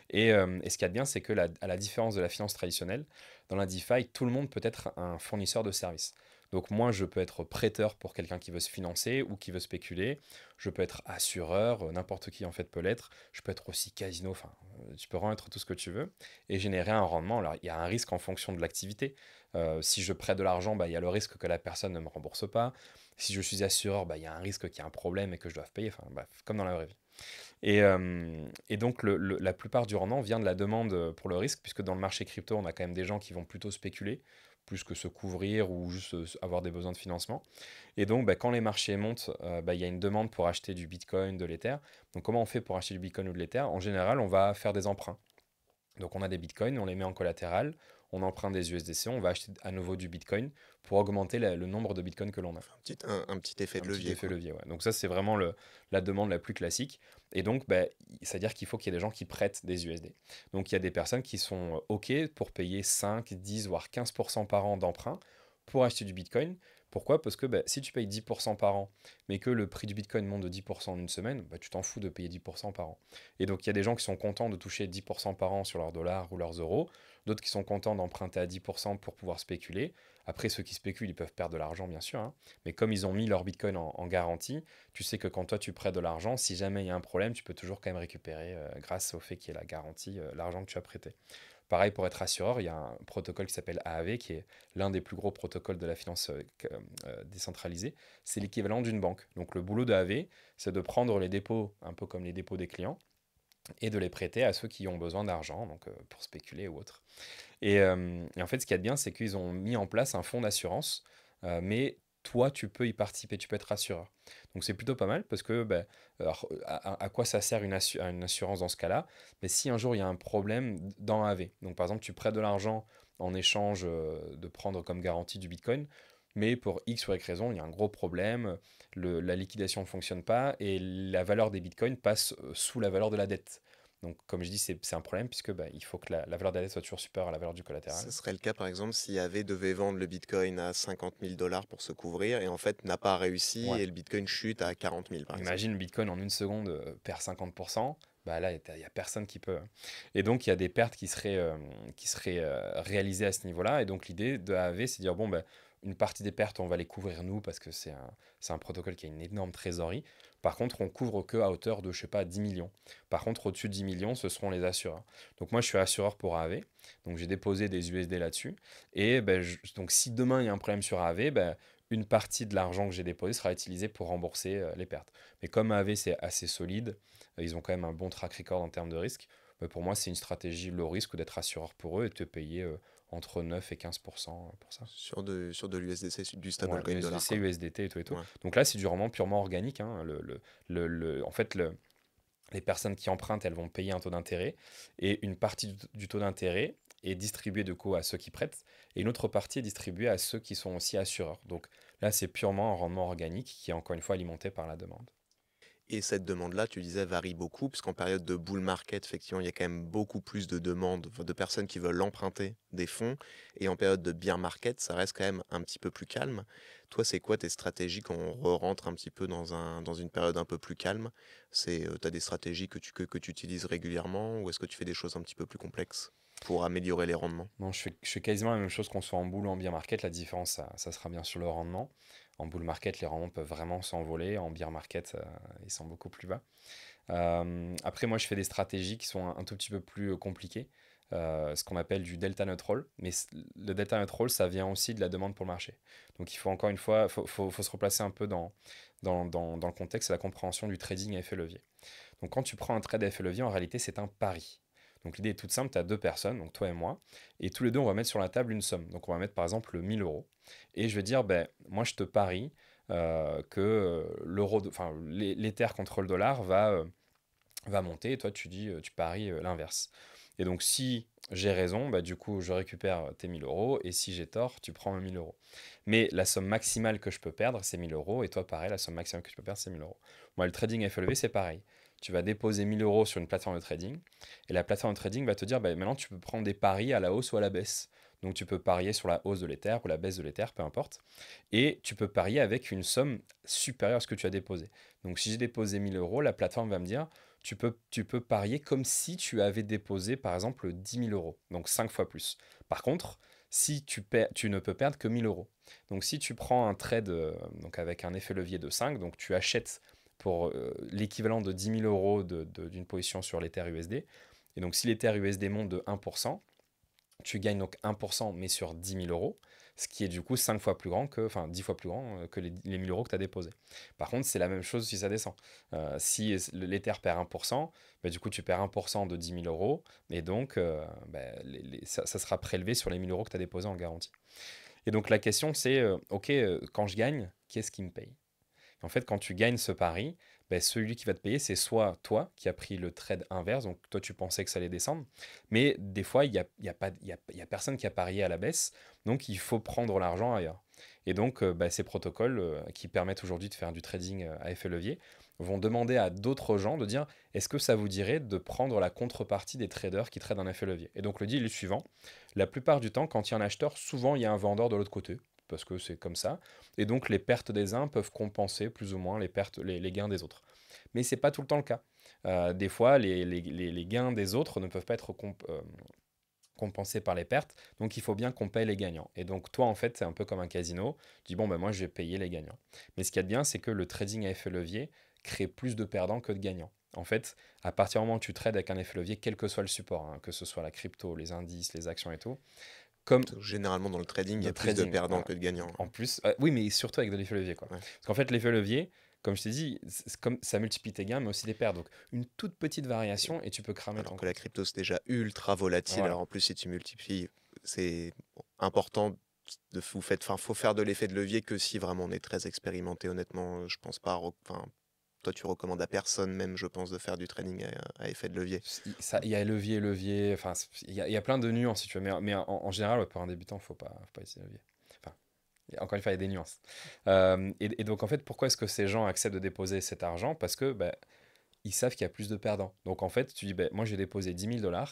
Et ce qu'il y a de bien, c'est que à la différence de la finance traditionnelle, dans la DeFi, tout le monde peut être un fournisseur de services. Donc moi, je peux être prêteur pour quelqu'un qui veut se financer ou qui veut spéculer. Je peux être assureur, n'importe qui en fait peut l'être. Je peux être aussi casino, tu peux vraiment être tout ce que tu veux et générer un rendement. Alors, il y a un risque en fonction de l'activité. Si je prête de l'argent, il y a le risque que la personne ne me rembourse pas. Si je suis assureur, il y a un risque qu'il y ait un problème et que je doive payer. Enfin, bref, comme dans la vraie vie. Et donc, la plupart du rendement vient de la demande pour le risque, puisque dans le marché crypto, on a quand même des gens qui vont plutôt spéculer, plus que se couvrir ou juste avoir des besoins de financement. Et donc, quand les marchés montent, il y a une demande pour acheter du Bitcoin, de l'Ether. Donc, comment on fait pour acheter du Bitcoin ou de l'Ether? En général, on va faire des emprunts. Donc on a des bitcoins, on les met en collatéral, on emprunte des USDC, on va acheter à nouveau du bitcoin pour augmenter le nombre de bitcoins que l'on a. Un petit effet Un de petit levier, effet quoi. levier, ouais. Donc ça, c'est vraiment la demande la plus classique. Et donc, c'est-à-dire qu'il faut qu'il y ait des gens qui prêtent des USD. Donc il y a des personnes qui sont OK pour payer 5, 10, voire 15% par an d'emprunt pour acheter du bitcoin. Pourquoi? Parce que si tu payes 10% par an, mais que le prix du bitcoin monte de 10% en une semaine, tu t'en fous de payer 10% par an. Et donc il y a des gens qui sont contents de toucher 10% par an sur leurs dollars ou leurs euros, d'autres qui sont contents d'emprunter à 10% pour pouvoir spéculer. Après, ceux qui spéculent, ils peuvent perdre de l'argent, bien sûr, hein. Mais comme ils ont mis leur bitcoin en garantie, tu sais que quand toi tu prêtes de l'argent, si jamais il y a un problème, tu peux toujours quand même récupérer, grâce au fait qu'il y ait la garantie, l'argent que tu as prêté. Pareil, pour être assureur, il y a un protocole qui s'appelle AAV, qui est l'un des plus gros protocoles de la finance décentralisée. C'est l'équivalent d'une banque. Donc le boulot d'AAV, c'est de prendre les dépôts, un peu comme les dépôts des clients, et de les prêter à ceux qui ont besoin d'argent, donc pour spéculer ou autre. Et en fait, ce qu'il y a de bien, c'est qu'ils ont mis en place un fonds d'assurance, mais toi, tu peux y participer, tu peux être assureur. Donc c'est plutôt pas mal parce que ben, alors, à quoi ça sert une assurance dans ce cas-là? Mais si un jour il y a un problème dans AV, donc par exemple tu prêtes de l'argent en échange de prendre comme garantie du Bitcoin, mais pour X ou Y raison, il y a un gros problème, la liquidation ne fonctionne pas et la valeur des Bitcoins passe sous la valeur de la dette. Donc, comme je dis, c'est un problème puisque bah, il faut que la valeur de la dette soit toujours supérieure à la valeur du collatéral. Ce serait le cas, par exemple, si AV devait vendre le Bitcoin à 50 000 dollars pour se couvrir et en fait n'a pas réussi Ouais. et le Bitcoin chute à 40 000, par exemple. Imagine le Bitcoin en une seconde perd 50%, bah là, il n'y a personne qui peut. Et donc, il y a des pertes qui seraient réalisées à ce niveau-là. Et donc, l'idée de AAV, c'est de dire, bon, bah, une partie des pertes, on va les couvrir nous, parce que c'est un protocole qui a une énorme trésorerie. Par contre, on couvre que à hauteur de, je sais pas, 10 millions. Par contre, au-dessus de 10 millions, ce seront les assureurs. Donc, moi, je suis assureur pour AAV. Donc, j'ai déposé des USD là-dessus. Et ben, donc, si demain, il y a un problème sur AAV, ben, une partie de l'argent que j'ai déposé sera utilisée pour rembourser les pertes. Mais comme AV, c'est assez solide, ils ont quand même un bon track record en termes de risque. Mais pour moi, c'est une stratégie low risque d'être assureur pour eux et de te payer entre 9 et 15% pour ça. Sur de l'USDC, du Ouais, stablecoin dollar, USDC, quoi. USDT et tout et tout. Ouais. Donc là, c'est du vraiment purement organique, hein. En fait, les personnes qui empruntent, elles vont payer un taux d'intérêt et une partie du taux d'intérêt est distribuée du coup à ceux qui prêtent et une autre partie est distribuée à ceux qui sont aussi assureurs. Donc là, c'est purement un rendement organique qui est encore une fois alimenté par la demande. Et cette demande-là, tu disais, varie beaucoup, puisqu'en période de bull market, effectivement, il y a quand même beaucoup plus de demandes, enfin, de personnes qui veulent emprunter des fonds. Et en période de bear market, ça reste quand même un petit peu plus calme. Toi, c'est quoi tes stratégies quand on rentre un petit peu dans une période un peu plus calme? Tu as des stratégies que tu utilises régulièrement ou est-ce que tu fais des choses un petit peu plus complexes pour améliorer les rendements? Non, je fais quasiment la même chose qu'on soit en bull ou en bear market. La différence, ça sera bien sûr le rendement. En bull market, les rendements peuvent vraiment s'envoler. En bear market, ils sont beaucoup plus bas. Après, moi, je fais des stratégies qui sont un tout petit peu plus compliquées. Ce qu'on appelle du delta neutral. Mais le delta neutral, ça vient aussi de la demande pour le marché. Donc, il faut encore une fois, faut se replacer un peu dans le contexte et la compréhension du trading à effet levier. Donc, quand tu prends un trade à effet levier, en réalité, c'est un pari. Donc l'idée est toute simple, tu as deux personnes, donc toi et moi, et tous les deux on va mettre sur la table une somme. Donc on va mettre par exemple 1000 euros. Et je vais dire, ben, moi je te parie que l'Ether contre le dollar va monter, et toi tu dis, tu paries l'inverse. Et donc si j'ai raison, bah, du coup je récupère tes 1000 euros, et si j'ai tort, tu prends 1000 euros. Mais la somme maximale que je peux perdre, c'est 1000 euros, et toi pareil, la somme maximale que tu peux perdre, c'est 1000 euros. Moi, le trading FLV, c'est pareil. Tu vas déposer 1000 euros sur une plateforme de trading, et la plateforme de trading va te dire, bah, maintenant tu peux prendre des paris à la hausse ou à la baisse. Donc tu peux parier sur la hausse de l'Ether ou la baisse de l'Ether, peu importe. Et tu peux parier avec une somme supérieure à ce que tu as déposé. Donc si j'ai déposé 1000 euros, la plateforme va me dire, tu peux parier comme si tu avais déposé, par exemple, 10 000 euros, donc 5 fois plus. Par contre, si tu ne peux perdre que 1000 euros. Donc, si tu prends un trade donc avec un effet levier de 5, donc tu achètes pour l'équivalent de 10 000 euros d'une position sur l'Ether USD, et donc si l'Ether USD monte de 1%, tu gagnes donc 1% mais sur 10 000 euros, ce qui est du coup 5 fois plus grand enfin 10 fois plus grand que les 1000 euros que tu as déposés. Par contre, c'est la même chose si ça descend. Si l'Ether perd 1%, bah, du coup tu perds 1% de 10 000 euros, et donc bah, ça sera prélevé sur les 1000 euros que tu as déposés en garantie. Et donc la question c'est, ok, quand je gagne, qui est-ce qui me paye? En fait, quand tu gagnes ce pari, ben, celui qui va te payer, c'est soit toi qui as pris le trade inverse, donc toi tu pensais que ça allait descendre, mais des fois, il y a personne qui a parié à la baisse, donc il faut prendre l'argent ailleurs. Et donc, ben, ces protocoles qui permettent aujourd'hui de faire du trading à effet levier vont demander à d'autres gens de dire, est-ce que ça vous dirait de prendre la contrepartie des traders qui tradent en effet levier? Et donc le deal est le suivant, la plupart du temps, quand il y a un acheteur, souvent il y a un vendeur de l'autre côté, parce que c'est comme ça. Et donc les pertes des uns peuvent compenser plus ou moins les gains des autres. Mais ce n'est pas tout le temps le cas. Des fois, les gains des autres ne peuvent pas être compensés par les pertes, donc il faut bien qu'on paye les gagnants. Et donc toi, en fait, c'est un peu comme un casino. Tu dis, bon, ben moi, je vais payer les gagnants. Mais ce qu'il y a de bien, c'est que le trading à effet levier crée plus de perdants que de gagnants. En fait, à partir du moment où tu trades avec un effet levier, quel que soit le support, hein, que ce soit la crypto, les indices, les actions et tout, comme Généralement, dans le trading, il y le a plus de trading, perdants voilà. que de gagnants. En plus, oui, mais surtout avec de l'effet levier, quoi. Ouais. Parce qu'en fait, l'effet levier, comme je t'ai dit, c'est comme ça multiplie tes gains, mais aussi tes pertes. Donc, une toute petite variation et tu peux cramer ton Alors que la compte. crypto, c'est déjà ultra volatile. Voilà. Alors en plus, si tu multiplies, c'est important Enfin, faut faire de l'effet de levier que si vraiment on est très expérimenté, honnêtement. Je pense pas. Enfin, toi, tu recommandes à personne, même, je pense, de faire du trading à effet de levier. Il y a levier, enfin, il y a plein de nuances si tu veux, mais en général, ouais, pour un débutant, faut pas essayer de levier. Enfin, encore une fois, il y a des nuances. Et donc, en fait, pourquoi est-ce que ces gens acceptent de déposer cet argent? Parce que bah, ils savent qu'il y a plus de perdants. Donc, en fait, tu dis, bah, moi, j'ai déposé 10 000 $.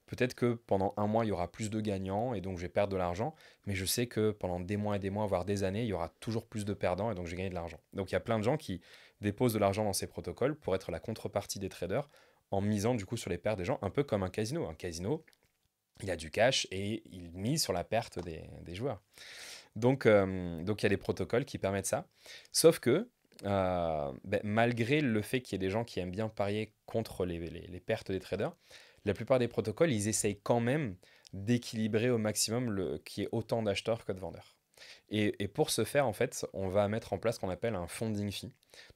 Peut-être que pendant un mois, il y aura plus de gagnants et donc je vais perdre de l'argent, mais je sais que pendant des mois et des mois, voire des années, il y aura toujours plus de perdants et donc je vais gagner de l'argent. Donc il y a plein de gens qui déposent de l'argent dans ces protocoles pour être la contrepartie des traders en misant du coup sur les pertes des gens, un peu comme un casino. Un casino, il a du cash et il mise sur la perte des joueurs. Donc il y a des protocoles qui permettent ça. Sauf que ben, malgré le fait qu'il y ait des gens qui aiment bien parier contre les pertes des traders, la plupart des protocoles, ils essayent quand même d'équilibrer au maximum qu'il y ait autant d'acheteurs que de vendeurs. Et pour ce faire, en fait, on va mettre en place ce qu'on appelle un funding fee.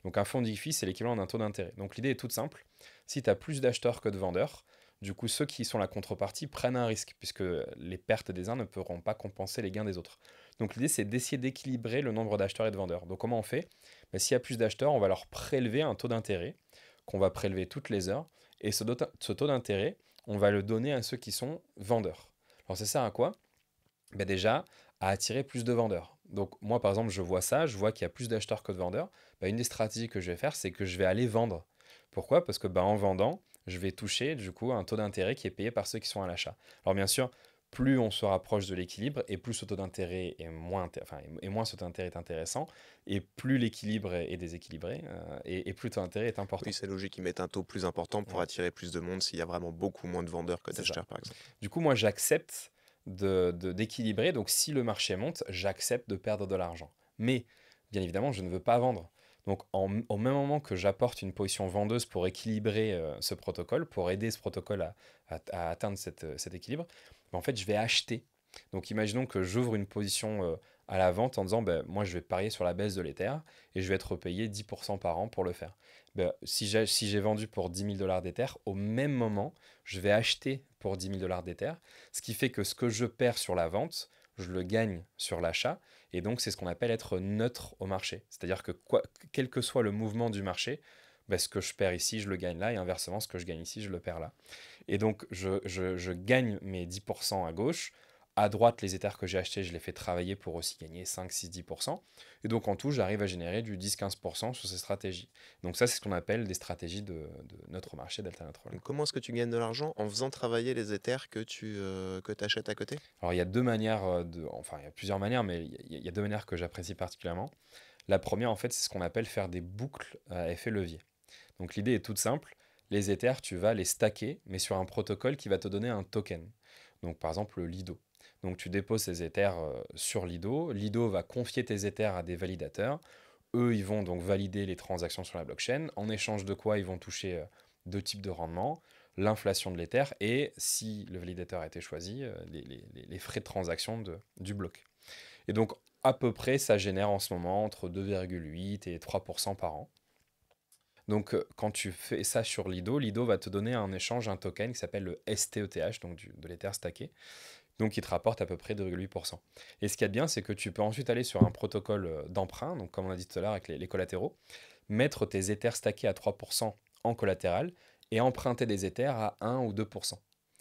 Donc un funding fee, c'est l'équivalent d'un taux d'intérêt. Donc l'idée est toute simple. Si tu as plus d'acheteurs que de vendeurs, du coup, ceux qui sont la contrepartie prennent un risque, puisque les pertes des uns ne pourront pas compenser les gains des autres. Donc l'idée, c'est d'essayer d'équilibrer le nombre d'acheteurs et de vendeurs. Donc comment on fait? Ben, s'il y a plus d'acheteurs, on va leur prélever un taux d'intérêt qu'on va prélever toutes les heures. Et ce taux d'intérêt, on va le donner à ceux qui sont vendeurs. Alors ça sert à quoi? Ben déjà, à attirer plus de vendeurs. Donc moi, par exemple, je vois ça, je vois qu'il y a plus d'acheteurs que de vendeurs. Ben, une des stratégies que je vais faire, c'est que je vais aller vendre. Pourquoi? Parce que ben, en vendant, je vais toucher du coup un taux d'intérêt qui est payé par ceux qui sont à l'achat. Alors bien sûr, plus on se rapproche de l'équilibre et plus ce taux d'intérêt est et moins ce taux d'intérêt est intéressant et plus l'équilibre est déséquilibré et plus le taux d'intérêt est important. Oui, c'est logique, ils mettent un taux plus important pour Ouais. attirer plus de monde s'il y a vraiment beaucoup moins de vendeurs que C'est ça. d'acheteurs, par exemple. Du coup, moi, j'accepte d'équilibrer. Donc, si le marché monte, j'accepte de perdre de l'argent. Mais, bien évidemment, je ne veux pas vendre. Donc, au même moment que j'apporte une position vendeuse pour équilibrer ce protocole, pour aider ce protocole à atteindre cet équilibre, ben, en fait, je vais acheter. Donc, imaginons que j'ouvre une position à la vente en disant, ben, moi, je vais parier sur la baisse de l'Ether et je vais être payé 10% par an pour le faire. Ben, si j'ai vendu pour 10 000 $ d'Ether, au même moment, je vais acheter pour 10 000 $ d'Ether, ce qui fait que ce que je perds sur la vente, je le gagne sur l'achat, et donc c'est ce qu'on appelle être neutre au marché. C'est-à-dire que quel que soit le mouvement du marché, ben, ce que je perds ici, je le gagne là, et inversement, ce que je gagne ici, je le perds là. Et donc je gagne mes 10% à gauche. À droite, les Ethers que j'ai achetés, je les fais travailler pour aussi gagner 5, 6, 10%. Et donc en tout, j'arrive à générer du 10-15% sur ces stratégies. Donc ça, c'est ce qu'on appelle des stratégies de neutre marché, d'alter neutral. Donc, comment est-ce que tu gagnes de l'argent? En faisant travailler les Ethers que tu achètes à côté? Alors il y a deux manières, enfin il y a plusieurs manières, mais il y a deux manières que j'apprécie particulièrement. La première, en fait, c'est ce qu'on appelle faire des boucles à effet levier. Donc l'idée est toute simple. Les Ethers, tu vas les stacker, mais sur un protocole qui va te donner un token. Donc par exemple Lido. Donc tu déposes ces Ethers sur Lido. Lido va confier tes Ethers à des validateurs. Eux, ils vont donc valider les transactions sur la blockchain, en échange de quoi ils vont toucher deux types de rendements, l'inflation de l'Ether et, si le validateur a été choisi, les frais de transaction du bloc. Et donc, à peu près, ça génère en ce moment entre 2,8 et 3% par an. Donc, quand tu fais ça sur Lido, Lido va te donner en échange un token qui s'appelle le STETH, donc de l'Ether stacké, donc il te rapporte à peu près 2,8%. Et ce qu'il y a de bien, c'est que tu peux ensuite aller sur un protocole d'emprunt, donc comme on a dit tout à l'heure avec les collatéraux, mettre tes Ethers stackés à 3% en collatéral et emprunter des Ethers à 1 ou 2%.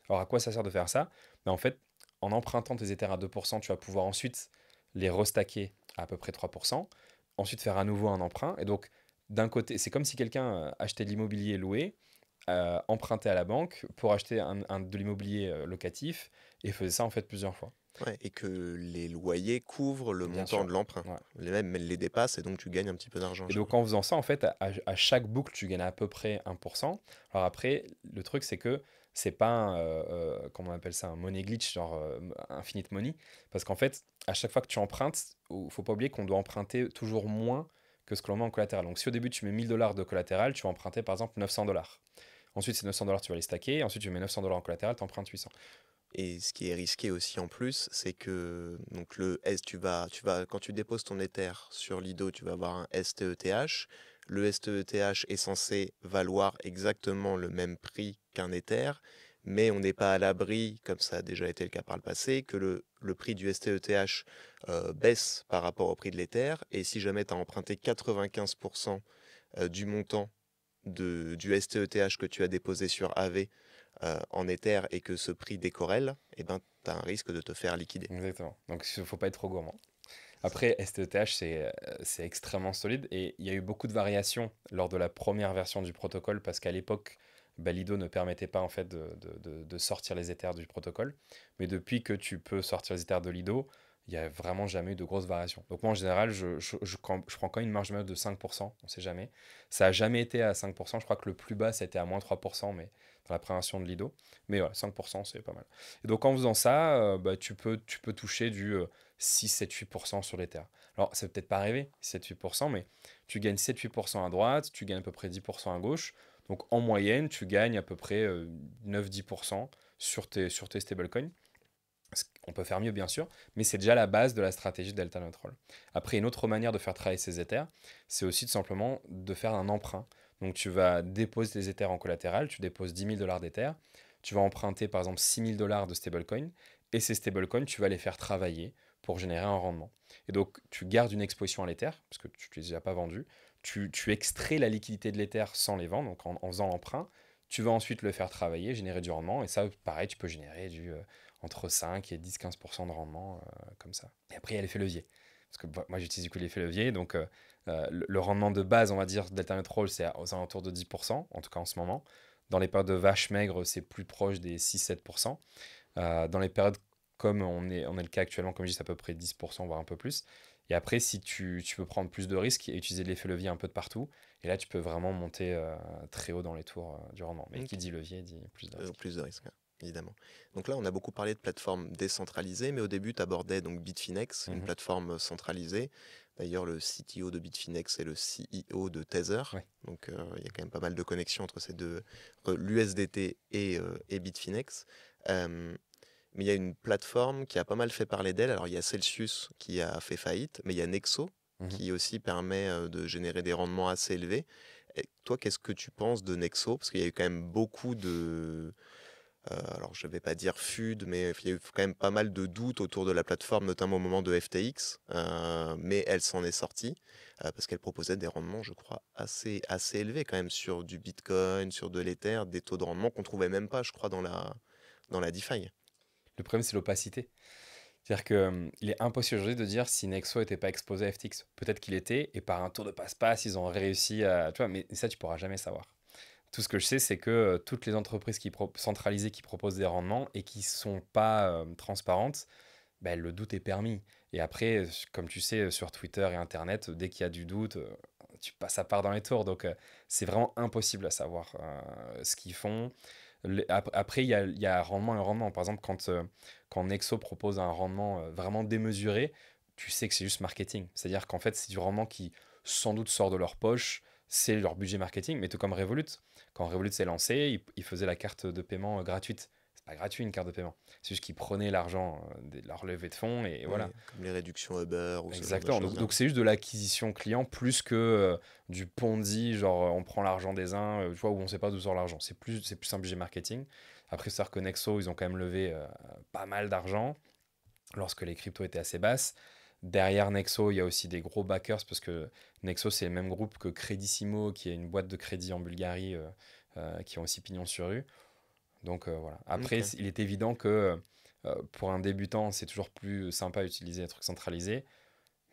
Alors à quoi ça sert de faire ça? Ben, en fait, en empruntant tes Ethers à 2%, tu vas pouvoir ensuite les restacker à peu près 3%, ensuite faire à nouveau un emprunt. Et donc, d'un côté, c'est comme si quelqu'un achetait de l'immobilier loué, empruntait à la banque pour acheter de l'immobilier locatif et faisait ça en fait plusieurs fois. Ouais, et que les loyers couvrent le Bien montant sûr. de l'emprunt. Ouais. Les mêmes les dépassent et donc tu gagnes un petit peu d'argent à Et chaque donc fois. en faisant ça, en fait, à chaque boucle, tu gagnes à peu près 1%. Alors après, le truc, c'est que c'est pas comment on appelle ça, un money glitch, genre infinite money. Parce qu'en fait, à chaque fois que tu empruntes, il faut pas oublier qu'on doit emprunter toujours moins que ce que l'on met en collatéral. Donc si au début tu mets 1 000 $ de collatéral, tu vas emprunter par exemple 900 $. Ensuite, ces 900 $, tu vas les stacker. Ensuite, tu mets 900 $ en collatéral, tu empruntes 800. Et ce qui est risqué aussi en plus, c'est que donc quand tu déposes ton Ether sur Lido, tu vas avoir un STETH. Le STETH est censé valoir exactement le même prix qu'un Ether, mais on n'est pas à l'abri, comme ça a déjà été le cas par le passé, que le prix du STETH baisse par rapport au prix de l'Ether. Et si jamais tu as emprunté 95% du montant du STETH que tu as déposé sur AV en Ether et que ce prix décorrèle, eh ben, tu as un risque de te faire liquider. Exactement. Donc, il ne faut pas être trop gourmand. Après, STETH, c'est extrêmement solide et il y a eu beaucoup de variations lors de la première version du protocole parce qu'à l'époque, bah, Lido ne permettait pas en fait de sortir les Ethers du protocole. Mais depuis que tu peux sortir les Ethers de Lido, il n'y a vraiment jamais eu de grosses variations. Donc moi, en général, je prends quand même une marge de manœuvre de 5%, on ne sait jamais. Ça n'a jamais été à 5%, je crois que le plus bas, c'était à moins 3%, mais dans la prévention de Lido. Mais voilà, 5%, c'est pas mal. Et donc en faisant ça, bah, tu peux toucher du 6, 7, 8% sur l'Ether. Alors, ça peut peut-être pas arriver, 7, 8%, mais tu gagnes 7, 8% à droite, tu gagnes à peu près 10% à gauche. Donc, en moyenne, tu gagnes à peu près 9-10% sur tes stablecoins. On peut faire mieux, bien sûr, mais c'est déjà la base de la stratégie de Delta Neutral. Après, une autre manière de faire travailler ces Ethers, c'est aussi tout simplement de faire un emprunt. Donc, tu vas déposer tes Ethers en collatéral, tu déposes 10 000 $ d'Ether, tu vas emprunter par exemple 6 000 $ de stablecoin, et ces stablecoins, tu vas les faire travailler pour générer un rendement. Et donc, tu gardes une exposition à l'Ether, parce que tu ne les as pas vendus, tu extrais la liquidité de l'Ether sans les vendre, donc en faisant l'emprunt, tu vas ensuite le faire travailler, générer du rendement, et ça, pareil, tu peux générer entre 5 et 10-15% de rendement, comme ça. Et après, il y a l'effet levier. Parce que moi, j'utilise du coup l'effet levier, donc le rendement de base, on va dire, d'Alternate Roll, c'est aux alentours de 10%, en tout cas en ce moment. Dans les périodes de vache maigre, c'est plus proche des 6-7%. Dans les périodes comme on est le cas actuellement, comme je dis, c'est à peu près 10%, voire un peu plus. Et après, si tu peux prendre plus de risques et utiliser l'effet levier un peu de partout, et là, tu peux vraiment monter très haut dans les tours du rendement. Mais qui dit levier dit plus de risques. Plus de risques, évidemment. Donc là, on a beaucoup parlé de plateformes décentralisées, mais au début, tu abordais donc Bitfinex, une plateforme centralisée. D'ailleurs, le CTO de Bitfinex est le CEO de Tether. Ouais. Donc, il y a quand même pas mal de connexions entre ces deux, l'USDT et Bitfinex. Mais il y a une plateforme qui a pas mal fait parler d'elle. Alors, il y a Celsius qui a fait faillite, mais il y a Nexo qui aussi permet de générer des rendements assez élevés. Et toi, qu'est-ce que tu penses de Nexo? Parce qu'il y a eu quand même beaucoup de... alors, je ne vais pas dire FUD, mais il y a eu quand même pas mal de doutes autour de la plateforme, notamment au moment de FTX. Mais elle s'en est sortie parce qu'elle proposait des rendements, je crois, assez élevés quand même sur du Bitcoin, sur de l'Ether, des taux de rendement qu'on ne trouvait même pas, je crois, dans la DeFi. Le problème, c'est l'opacité. C'est-à-dire qu'il est impossible aujourd'hui de dire si Nexo n'était pas exposé à FTX. Peut-être qu'il était, et par un tour de passe-passe, ils ont réussi à... Tu vois, mais ça, tu pourras jamais savoir. Tout ce que je sais, c'est que toutes les entreprises centralisées qui proposent des rendements et qui ne sont pas transparentes, ben, le doute est permis. Et après, comme tu sais, sur Twitter et Internet, dès qu'il y a du doute, tu passes à part dans les tours. Donc, c'est vraiment impossible à savoir ce qu'ils font. Après, il y a rendement et rendement. Par exemple, quand Nexo propose un rendement vraiment démesuré, tu sais que c'est juste marketing. C'est-à-dire qu'en fait, c'est du rendement qui sans doute sort de leur poche, c'est leur budget marketing, mais tout comme Revolut. Quand Revolut s'est lancé, ils faisaient la carte de paiement gratuite. C'est pas gratuit une carte de paiement. C'est juste qu'ils prenaient l'argent de leur levée de fonds et voilà. Oui, comme les réductions Uber ou ce genre de Exactement. choses. Donc c'est juste de l'acquisition client plus que du Ponzi, genre on prend l'argent des uns, tu vois, où on sait pas d'où sort l'argent. C'est plus un budget marketing. Après, c'est-à-dire que Nexo, ils ont quand même levé pas mal d'argent lorsque les cryptos étaient assez basses. Derrière Nexo, il y a aussi des gros backers parce que Nexo, c'est le même groupe que Credissimo, qui est une boîte de crédit en Bulgarie, qui ont aussi pignon sur rue. Donc voilà. Après, Ok. il est évident que pour un débutant, c'est toujours plus sympa d'utiliser un truc centralisé.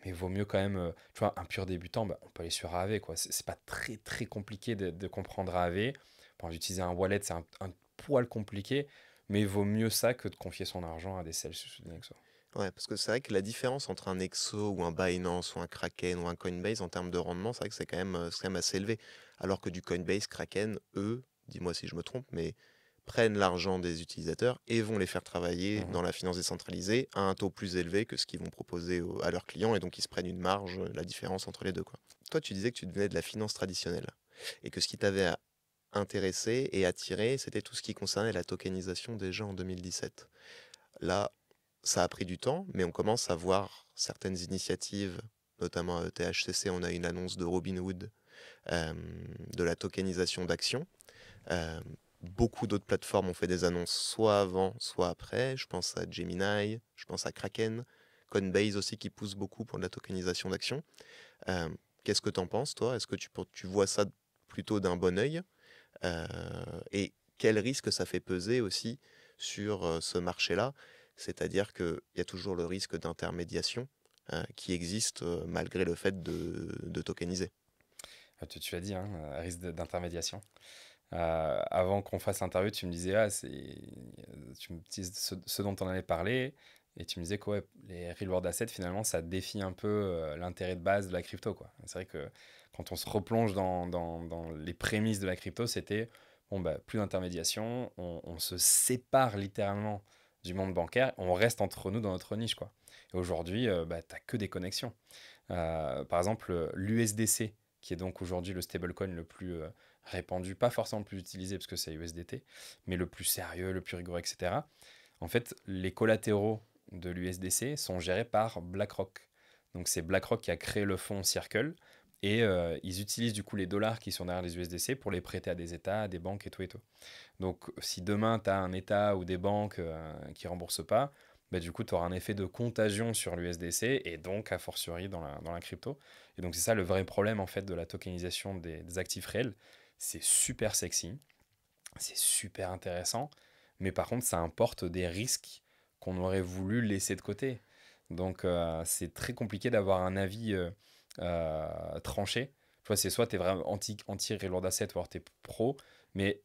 Mais il vaut mieux quand même, tu vois, un pur débutant, bah, on peut aller sur AAV, quoi. C'est pas très très compliqué de comprendre AAV. Bon, d'utiliser un wallet, c'est un poil compliqué, mais il vaut mieux ça que de confier son argent à des Celsius ou des Nexo. Ouais, parce que c'est vrai que la différence entre un Nexo ou un Binance ou un Kraken ou un Coinbase en termes de rendement, c'est vrai que c'est quand même assez élevé. Alors que du Coinbase, Kraken, eux, dis-moi si je me trompe, mais prennent l'argent des utilisateurs et vont les faire travailler dans la finance décentralisée à un taux plus élevé que ce qu'ils vont proposer à leurs clients et donc ils se prennent une marge, la différence entre les deux, quoi. Toi, tu disais que tu venais de la finance traditionnelle et que ce qui t'avait intéressé et attiré, c'était tout ce qui concernait la tokenisation déjà en 2017. Là, ça a pris du temps, mais on commence à voir certaines initiatives, notamment à ETHCC, on a une annonce de Robinhood de la tokenisation d'actions. Euh, beaucoup d'autres plateformes ont fait des annonces soit avant, soit après. Je pense à Gemini, je pense à Kraken, Coinbase aussi qui pousse beaucoup pour de la tokenisation d'actions. Euh, Qu'est-ce que tu en penses, toi? Est-ce que tu vois ça plutôt d'un bon œil? Euh, et quel risque ça fait peser aussi sur ce marché-là? C'est-à-dire qu'il y a toujours le risque d'intermédiation qui existe malgré le fait de tokeniser. Tu l'as dit, hein, risque d'intermédiation. Avant qu'on fasse l'interview, tu me disais, tu me disais ce dont on allait parler, et tu me disais que ouais, les real world assets, finalement, ça défie un peu l'intérêt de base de la crypto, quoi. C'est vrai que quand on se replonge dans les prémices de la crypto, c'était, bon, bah, plus d'intermédiation, on se sépare littéralement du monde bancaire, on reste entre nous dans notre niche, quoi. Et aujourd'hui, bah, tu n'as que des connexions. Par exemple, l'USDC, qui est donc aujourd'hui le stablecoin le plus répandu, pas forcément le plus utilisé parce que c'est USDT, mais le plus sérieux, le plus rigoureux, etc. En fait, les collatéraux de l'USDC sont gérés par BlackRock. Donc c'est BlackRock qui a créé le fonds Circle et ils utilisent du coup les dollars qui sont derrière les USDC pour les prêter à des États, à des banques et tout et tout. Donc si demain tu as un État ou des banques qui ne remboursent pas, bah, du coup tu auras un effet de contagion sur l'USDC et donc a fortiori dans la crypto. Et donc c'est ça le vrai problème en fait de la tokenisation des actifs réels. C'est super sexy, c'est super intéressant, mais par contre ça importe des risques qu'on aurait voulu laisser de côté. Donc c'est très compliqué d'avoir un avis tranché. Tu vois, c'est soit tu es vraiment anti real world asset ou alors tu es pro, mais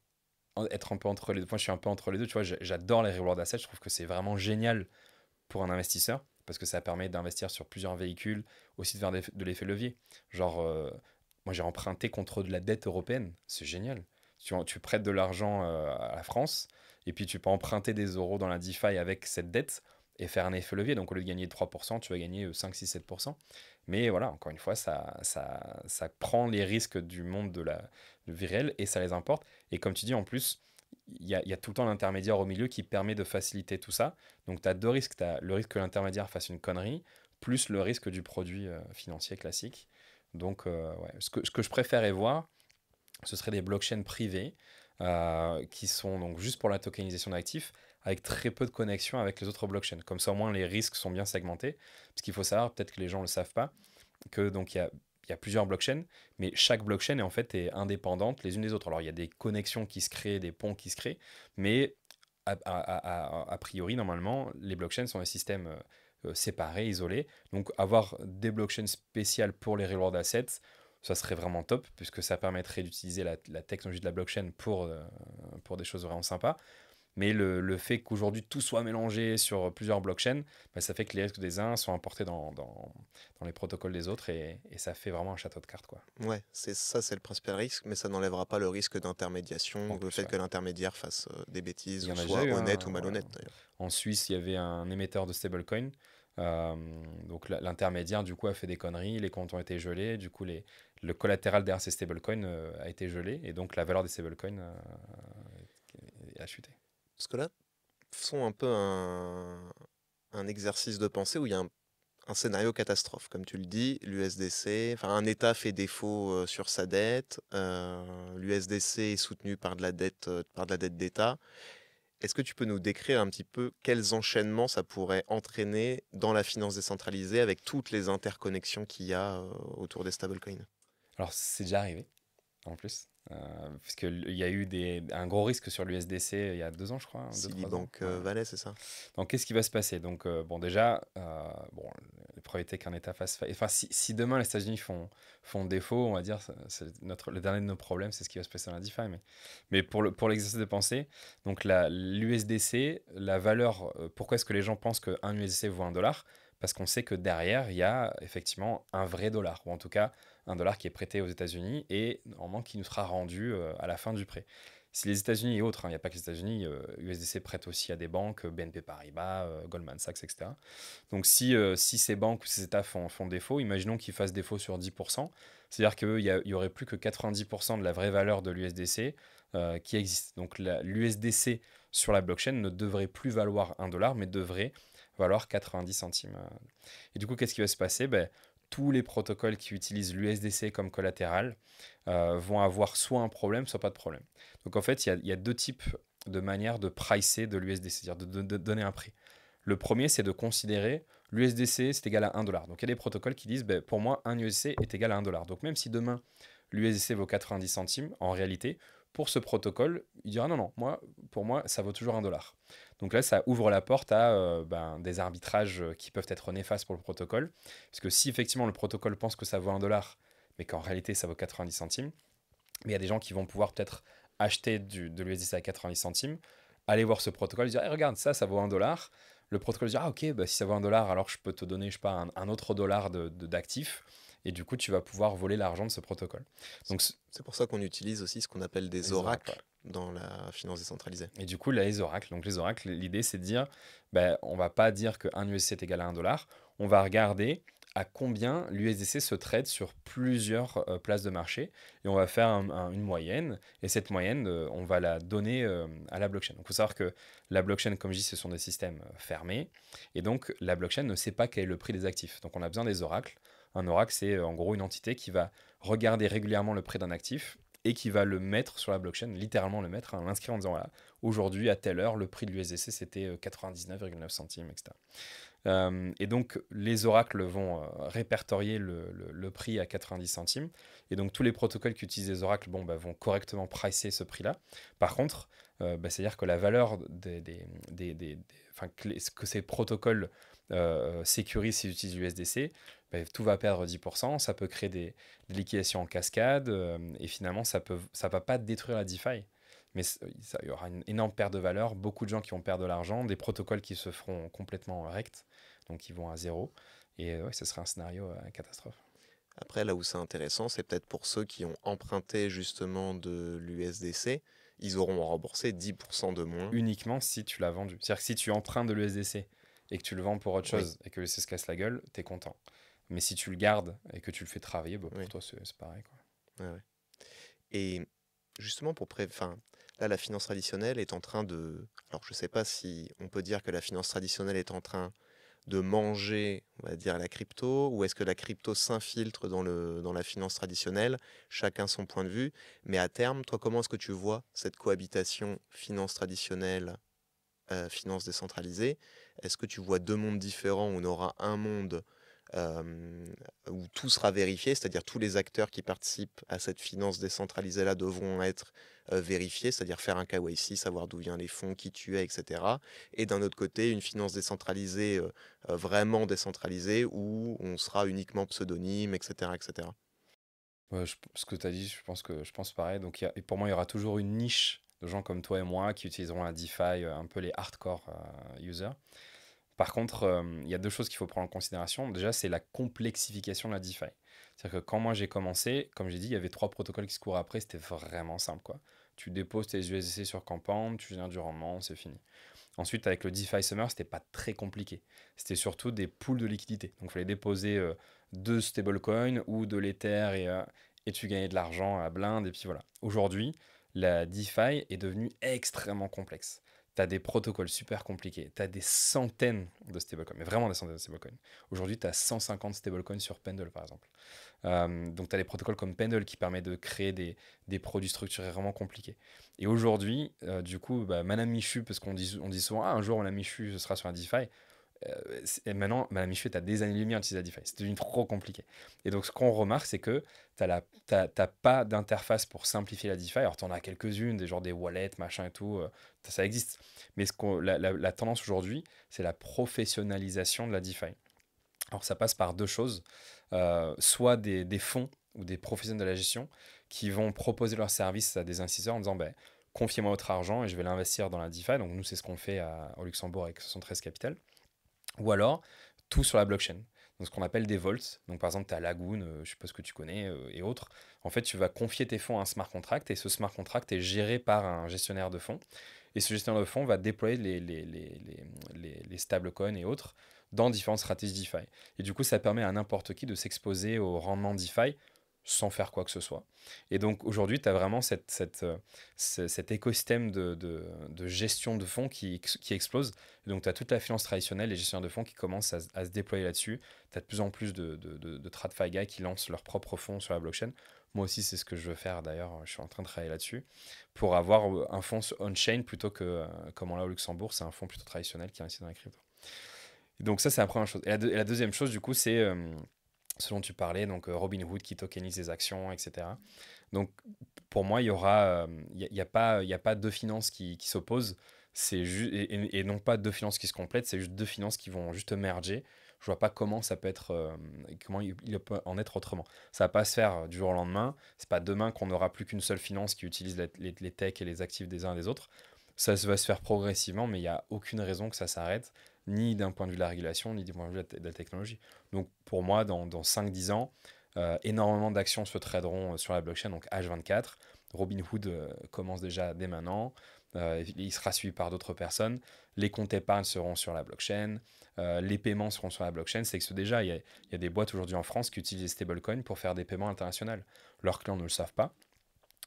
être un peu entre les deux. Moi, je suis un peu entre les deux. Tu vois, j'adore les real world assets. Je trouve que c'est vraiment génial pour un investisseur parce que ça permet d'investir sur plusieurs véhicules, aussi de faire de l'effet levier. Genre, moi, j'ai emprunté contre de la dette européenne. C'est génial. Tu prêtes de l'argent à la France et puis tu peux emprunter des euros dans la DeFi avec cette dette et faire un effet levier. Donc, au lieu de gagner 3%, tu vas gagner 5, 6, 7%. Mais voilà, encore une fois, ça prend les risques du monde de la vie réelle et ça les importe. Et comme tu dis, en plus, il y a tout le temps l'intermédiaire au milieu qui permet de faciliter tout ça. Donc, tu as deux risques. Tu as le risque que l'intermédiaire fasse une connerie, plus le risque du produit financier classique. Donc, ouais, ce que je préférais voir, ce serait des blockchains privées qui sont donc juste pour la tokenisation d'actifs, avec très peu de connexion avec les autres blockchains. Comme ça, au moins, les risques sont bien segmentés. Parce qu'il faut savoir, peut-être que les gens ne le savent pas, que donc il y a plusieurs blockchains, mais chaque blockchain en fait est indépendante les unes des autres. Alors il y a des connexions qui se créent, des ponts qui se créent, mais a priori, normalement, les blockchains sont des systèmes séparés, isolés. Donc avoir des blockchains spéciales pour les real world assets, ça serait vraiment top, puisque ça permettrait d'utiliser la technologie de la blockchain pour des choses vraiment sympas. Mais le fait qu'aujourd'hui tout soit mélangé sur plusieurs blockchains, bah, ça fait que les risques des uns sont importés dans les protocoles des autres et ça fait vraiment un château de cartes, quoi. Ouais, c'est ça, c'est le principal risque, mais ça n'enlèvera pas le risque d'intermédiation, En ou le plus, fait ouais. que l'intermédiaire fasse des Il bêtises, y ou en a déjà soit eu honnête ou un, malhonnête d'ailleurs. en Suisse, il y avait un émetteur de stablecoin. Euh, donc l'intermédiaire, du coup, a fait des conneries, les comptes ont été gelés, du coup, le collatéral derrière ces stablecoins a été gelé, et donc la valeur des stablecoins a chuté. Parce que là, faisons un peu un exercice de pensée où il y a un scénario catastrophe. Comme tu le dis, l'USDC, enfin un État fait défaut sur sa dette, l'USDC est soutenu par de la dette d'État. Est-ce que tu peux nous décrire un petit peu quels enchaînements ça pourrait entraîner dans la finance décentralisée avec toutes les interconnexions qu'il y a autour des stablecoins? Alors, c'est déjà arrivé, en plus, puisqu'il y a eu un gros risque sur l'USDC il y a 2 ans, je crois, 2, 3 ans. Citibank Ouais. Valais, c'est ça? Donc, qu'est-ce qui va se passer? Donc, bon, déjà, bon, les probabilités qu'un État fasse faillite. Enfin, si demain les États-Unis font défaut, on va dire, le dernier de nos problèmes, c'est ce qui va se passer dans la DeFi. Mais pour l'exercice de pensée, donc l'USDC, la valeur, pourquoi est-ce que les gens pensent qu'un USDC vaut $1? Parce qu'on sait que derrière, il y a effectivement un vrai dollar, ou en tout cas un dollar qui est prêté aux États-Unis et normalement qui nous sera rendu à la fin du prêt. Si les États-Unis et autres, il n'y a pas que les États-Unis, USDC prête aussi à des banques, BNP Paribas, Goldman Sachs, etc. Donc si ces banques ou ces États font défaut, imaginons qu'ils fassent défaut sur 10%, c'est-à-dire qu'il y aurait plus que 90% de la vraie valeur de l'USDC qui existe. Donc l'USDC sur la blockchain ne devrait plus valoir $1, mais devrait valoir 90 centimes. Et du coup, qu'est-ce qui va se passer? Ben, tous les protocoles qui utilisent l'USDC comme collatéral vont avoir soit un problème, soit pas de problème. Donc en fait, il y a deux types de manières de pricer de l'USDC, c'est-à-dire de donner un prix. Le premier, c'est de considérer l'USDC, c'est égal à 1 dollar. Donc il y a des protocoles qui disent, ben, pour moi, un USDC est égal à 1 dollar. Donc même si demain, l'USDC vaut 90 centimes, en réalité, pour ce protocole, il dira non, non, pour moi, ça vaut toujours 1 dollar. Donc là, ça ouvre la porte à des arbitrages qui peuvent être néfastes pour le protocole. Parce que si effectivement le protocole pense que ça vaut 1 dollar, mais qu'en réalité ça vaut 90 centimes, mais il y a des gens qui vont pouvoir peut-être acheter de l'USDC à 90 centimes, aller voir ce protocole et dire hey, regarde, ça vaut 1 dollar. Le protocole dit ah ok, bah, si ça vaut 1 dollar, alors je peux te donner je sais pas, un autre dollar d'actif. Et du coup, tu vas pouvoir voler l'argent de ce protocole. Donc, c'est pour ça qu'on utilise aussi ce qu'on appelle des oracles dans la finance décentralisée. Et du coup, là, les oracles. Donc, les oracles, l'idée, c'est de dire, on ne va pas dire qu'un USDC est égal à 1 dollar. On va regarder à combien l'USDC se trade sur plusieurs places de marché. Et on va faire une moyenne. Et cette moyenne, on va la donner à la blockchain. Donc, il faut savoir que la blockchain, comme je dis, ce sont des systèmes fermés. Et donc, la blockchain ne sait pas quel est le prix des actifs. Donc, on a besoin des oracles. Un oracle, c'est en gros une entité qui va regarder régulièrement le prix d'un actif et qui va le mettre sur la blockchain, littéralement le mettre, l'inscrire en disant voilà, aujourd'hui à telle heure, le prix de l'USDC c'était 99,9 centimes, etc. Et donc les oracles vont répertorier le prix à 90 centimes. Et donc tous les protocoles qui utilisent les oracles vont correctement pricer ce prix-là. Par contre, c'est-à-dire que la valeur que ces protocoles sécurisent s'ils utilisent l'USDC, tout va perdre 10%, ça peut créer des liquidations en cascade, et finalement, ça va pas détruire la DeFi, mais il y aura une énorme perte de valeur, beaucoup de gens qui vont perdre de l'argent, des protocoles qui se feront complètement rect, donc qui vont à zéro, et ce sera un scénario catastrophe. Après, là où c'est intéressant, c'est peut-être pour ceux qui ont emprunté justement de l'USDC, ils auront remboursé 10% de moins. Uniquement si tu l'as vendu. C'est-à-dire que si tu empruntes de l'USDC et que tu le vends pour autre chose et que ça se casse la gueule, t'es content. Mais si tu le gardes et que tu le fais travailler, pour toi, c'est pareil, quoi. Ouais. Et justement, là, la finance traditionnelle est en train de... Alors, je ne sais pas si on peut dire que la finance traditionnelle est en train de manger, on va dire, la crypto, ou est-ce que la crypto s'infiltre dans la finance traditionnelle, chacun son point de vue. Mais à terme, toi, comment est-ce que tu vois cette cohabitation finance traditionnelle, finance décentralisée? Est-ce que tu vois deux mondes différents où on aura un monde où tout sera vérifié, c'est-à-dire tous les acteurs qui participent à cette finance décentralisée-là devront être vérifiés, c'est-à-dire faire un KYC, savoir d'où viennent les fonds, qui tu es, etc. Et d'un autre côté, une finance décentralisée, vraiment décentralisée, où on sera uniquement pseudonyme, etc. etc. Ouais, ce que tu as dit, je pense pareil. Donc, et pour moi, il y aura toujours une niche de gens comme toi et moi qui utiliseront la DeFi, un peu les hardcore users. Par contre, il y a deux choses qu'il faut prendre en considération. Déjà, c'est la complexification de la DeFi. C'est-à-dire que quand moi j'ai commencé, comme j'ai dit, il y avait 3 protocoles qui se courent après, c'était vraiment simple, quoi. Tu déposes tes USDC sur Compound, tu génères du rendement, c'est fini. Ensuite, avec le DeFi Summer, c'était pas très compliqué. C'était surtout des pools de liquidités. Donc, il fallait déposer 2 stablecoins ou de l'Ether et tu gagnais de l'argent à blinde. Et puis voilà. Aujourd'hui, la DeFi est devenue extrêmement complexe. Tu as des protocoles super compliqués. Tu as des centaines de stablecoins, mais vraiment des centaines de stablecoins. Aujourd'hui, tu as 150 stablecoins sur Pendle, par exemple. Donc, tu as des protocoles comme Pendle qui permettent de créer des produits structurés vraiment compliqués. Et aujourd'hui, du coup, Madame Michu, parce qu'on dit souvent, un jour, Madame Michu, ce sera sur la DeFi. Et maintenant, Madame Michu est à des années-lumière d'utiliser la DeFi. C'est devenu trop compliqué. Et donc, ce qu'on remarque, c'est que tu n'as pas d'interface pour simplifier la DeFi. Alors, tu en as quelques-unes, des wallets, machin et tout. Ça existe. Mais la tendance aujourd'hui, c'est la professionnalisation de la DeFi. Alors, ça passe par deux choses. Soit des fonds ou des professionnels de la gestion qui vont proposer leurs services à des investisseurs en disant confiez-moi votre argent et je vais l'investir dans la DeFi. Donc, nous, c'est ce qu'on fait au Luxembourg avec 73 Capital. Ou alors, tout sur la blockchain. Donc, ce qu'on appelle des vaults. Donc, par exemple, tu as Lagoon, je suppose que tu connais, et autres. En fait, tu vas confier tes fonds à un smart contract et ce smart contract est géré par un gestionnaire de fonds. Et ce gestionnaire de fonds va déployer les stablecoins et autres dans différentes stratégies DeFi. Et du coup, ça permet à n'importe qui de s'exposer au rendement DeFi sans faire quoi que ce soit. Et donc aujourd'hui, tu as vraiment cet écosystème de gestion de fonds qui explose. Et donc tu as toute la finance traditionnelle, les gestionnaires de fonds qui commencent à se déployer là-dessus. Tu as de plus en plus de TradFi guys qui lancent leurs propres fonds sur la blockchain. Moi aussi, c'est ce que je veux faire d'ailleurs. Je suis en train de travailler là-dessus pour avoir un fonds on-chain plutôt que, comme on l'a au Luxembourg, c'est un fonds plutôt traditionnel qui investit dans la crypto. Et donc ça, c'est la première chose. Et la deuxième chose, du coup, c'est ce dont tu parlais, donc Robinhood qui tokenise les actions, etc. Donc pour moi, il y a pas deux finances qui s'opposent, et non pas deux finances qui se complètent, c'est juste deux finances qui vont juste merger. Je vois pas comment ça peut être, comment il peut en être autrement. Ça va pas se faire du jour au lendemain. C'est pas demain qu'on n'aura plus qu'une seule finance qui utilise les techs et les actifs des uns et des autres. Ça va se faire progressivement, mais il n'y a aucune raison que ça s'arrête, ni d'un point de vue de la régulation, ni du point de vue de la technologie. Donc pour moi, dans 5-10 ans, énormément d'actions se traderont sur la blockchain, donc H24. Robinhood commence déjà dès maintenant. Il sera suivi par d'autres personnes. Les comptes épargne seront sur la blockchain. Les paiements seront sur la blockchain. C'est que déjà, il y a des boîtes aujourd'hui en France qui utilisent les stablecoins pour faire des paiements internationaux. Leurs clients ne le savent pas.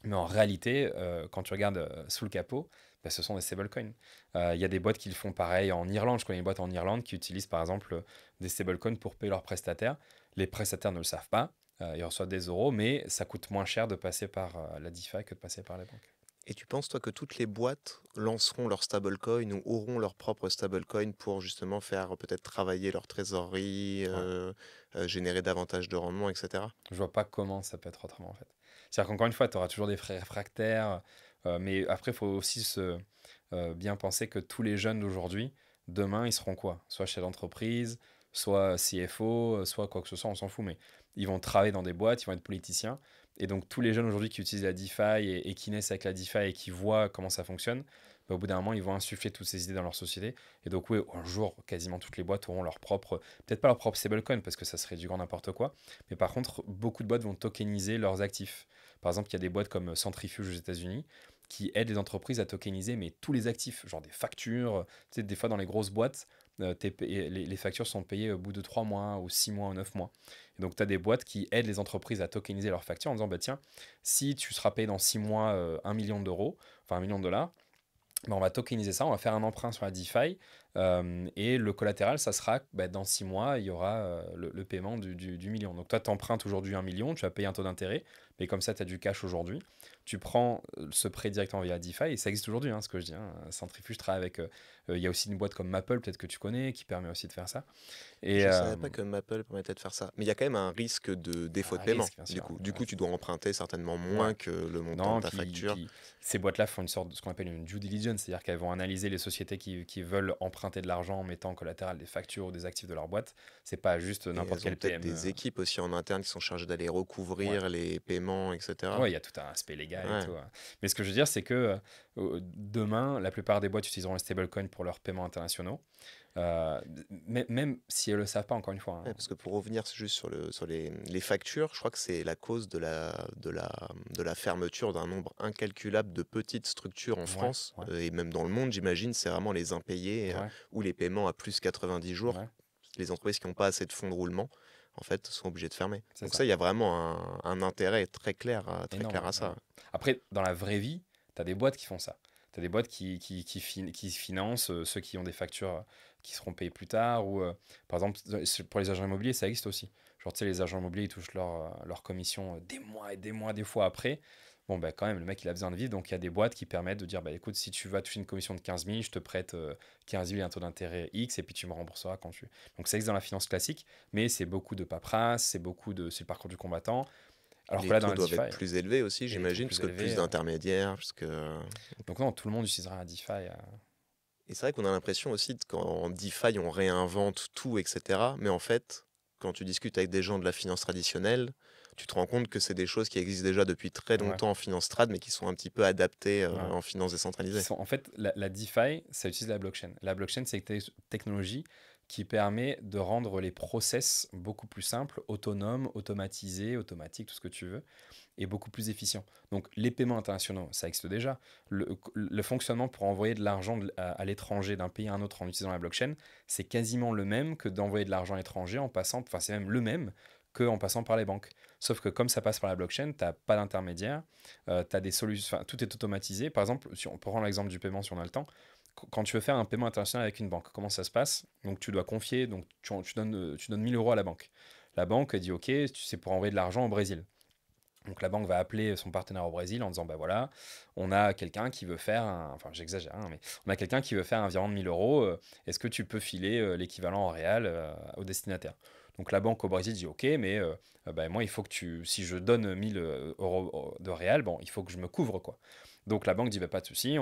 Mais en réalité, quand tu regardes sous le capot, bah, ce sont des stablecoins. Il y a des boîtes qui le font pareil en Irlande. Je connais une boîte en Irlande qui utilise par exemple des stablecoins pour payer leurs prestataires. Les prestataires ne le savent pas. Ils reçoivent des euros, mais ça coûte moins cher de passer par la DeFi que de passer par les banques. Et tu penses, toi, que toutes les boîtes lanceront leur stablecoin ou auront leur propre stablecoin pour justement faire peut-être travailler leur trésorerie, Ouais. générer davantage de rendement, etc. Je vois pas comment ça peut être autrement en fait. C'est-à-dire qu'encore une fois, tu auras toujours des frais réfractaires, mais après, il faut aussi bien penser que tous les jeunes d'aujourd'hui, demain, ils seront quoi? Soit chef d'entreprise, soit CFO, soit quoi que ce soit, on s'en fout, mais ils vont travailler dans des boîtes, ils vont être politiciens. Et donc, tous les jeunes aujourd'hui qui utilisent la DeFi et qui naissent avec la DeFi et qui voient comment ça fonctionne, bah, au bout d'un moment, ils vont insuffler toutes ces idées dans leur société. Et donc, oui, un jour, quasiment toutes les boîtes auront leur propre, peut-être pas leur propre stablecoin parce que ça serait du grand n'importe quoi, mais par contre, beaucoup de boîtes vont tokeniser leurs actifs. Par exemple, il y a des boîtes comme Centrifuge aux États-Unis qui aident les entreprises à tokeniser mais tous les actifs, genre des factures. Tu sais, des fois dans les grosses boîtes, les factures sont payées au bout de 3 mois ou 6 mois ou 9 mois. Et donc, tu as des boîtes qui aident les entreprises à tokeniser leurs factures en disant, bah, tiens, si tu seras payé dans 6 mois 1 million d'euros, enfin 1 million de dollars, bah, on va tokeniser ça, on va faire un emprunt sur la DeFi, et le collatéral, ça sera bah, dans 6 mois, il y aura le paiement du million. Donc toi, tu empruntes aujourd'hui 1 million, tu vas payer un taux d'intérêt, mais comme ça, tu as du cash aujourd'hui. Tu prends ce prêt directement via DeFi, et ça existe aujourd'hui, hein, ce que je dis. Centrifuge travaille avec. Il y a aussi une boîte comme Maple, peut-être que tu connais, qui permet aussi de faire ça. Et Je ne savais pas que Maple permettait de faire ça. Mais il y a quand même un risque de défaut un de paiement, risque, bien du sûr. coup. Du Bien coup, tu sûr. dois emprunter certainement Ouais. moins que le montant Non, de ta facture. ces boîtes-là font une sorte de ce qu'on appelle une due diligence, c'est-à-dire qu'elles vont analyser les sociétés qui veulent emprunter de l'argent en mettant en collatéral des factures ou des actifs de leur boîte. C'est pas juste Et n'importe elles ont quelle peut-être PME. des équipes aussi en interne qui sont chargées d'aller Ouais. recouvrir les paiements, etc. Ouais, il y a tout un aspect légal et Ouais. tout. Mais ce que je veux dire, c'est que demain, la plupart des boîtes utiliseront les stablecoins pour leurs paiements internationaux. Euh, Même si elles ne le savent pas, encore une fois. Ouais, parce que pour revenir juste sur les factures, je crois que c'est la cause de la fermeture d'un nombre incalculable de petites structures en Ouais, France, ouais, et même dans le monde, j'imagine, c'est vraiment les impayés, ouais, ou les paiements à plus 90 jours. ouais, Les entreprises qui n'ont pas assez de fonds de roulement, en fait, sont obligées de fermer. c'est Donc ça. ça, il y a vraiment un intérêt très clair, Énorme. à ça. Ouais. Après, dans la vraie vie, tu as des boîtes qui font ça. Tu as des boîtes qui financent ceux qui ont des factures qui seront payées plus tard. Ou, par exemple, pour les agents immobiliers, ça existe aussi. Genre, tu sais, les agents immobiliers, ils touchent leur commission des mois et des mois, des fois après. Bon, ben quand même, le mec, il a besoin de vivre. Donc, il y a des boîtes qui permettent de dire, bah, écoute, si tu vas toucher une commission de 15 000, je te prête 15 000 et un taux d'intérêt X, et puis tu me rembourseras quand tu... Donc, ça existe dans la finance classique, mais c'est beaucoup de paperasse, c'est c'est le parcours du combattant. Alors que Les là, dans taux la doivent DeFi, être plus élevés aussi, et les taux j'imagine, plus parce que plus élevés. d'intermédiaires, Donc non, tout le monde utilisera la DeFi. Et c'est vrai qu'on a l'impression aussi qu'en DeFi, on réinvente tout, etc. Mais en fait, quand tu discutes avec des gens de la finance traditionnelle, tu te rends compte que c'est des choses qui existent déjà depuis très Ouais, longtemps en finance trad, mais qui sont un petit peu adaptées ouais. en finance décentralisée. En fait, la DeFi, ça utilise la blockchain. La blockchain, c'est une technologie qui permet de rendre les process beaucoup plus simples, autonomes, automatisés, automatiques, tout ce que tu veux, et beaucoup plus efficients. Donc, les paiements internationaux, ça existe déjà. Le fonctionnement pour envoyer de l'argent à l'étranger d'un pays à un autre en utilisant la blockchain, c'est quasiment le même que d'envoyer de l'argent à l'étranger en passant, enfin, c'est même le même qu'en passant par les banques. Sauf que comme ça passe par la blockchain, tu n'as pas d'intermédiaire, tu as des solutions, enfin, tout est automatisé. Par exemple, si on prend l'exemple du paiement si on a le temps, quand tu veux faire un paiement international avec une banque, comment ça se passe? Donc tu dois confier, donc tu donnes 1000 euros à la banque. La banque elle dit OK, c'est pour envoyer de l'argent au Brésil. Donc la banque va appeler son partenaire au Brésil en disant bah voilà, on a quelqu'un qui veut faire enfin j'exagère, hein, mais on a quelqu'un qui veut faire un virement de 1000 euros, est-ce que tu peux filer l'équivalent en réal au destinataire? Donc la banque au Brésil dit ok, mais bah, moi il faut que si je donne 1000 euros de réal, bon, il faut que je me couvre quoi. Donc la banque dit bah, pas de souci,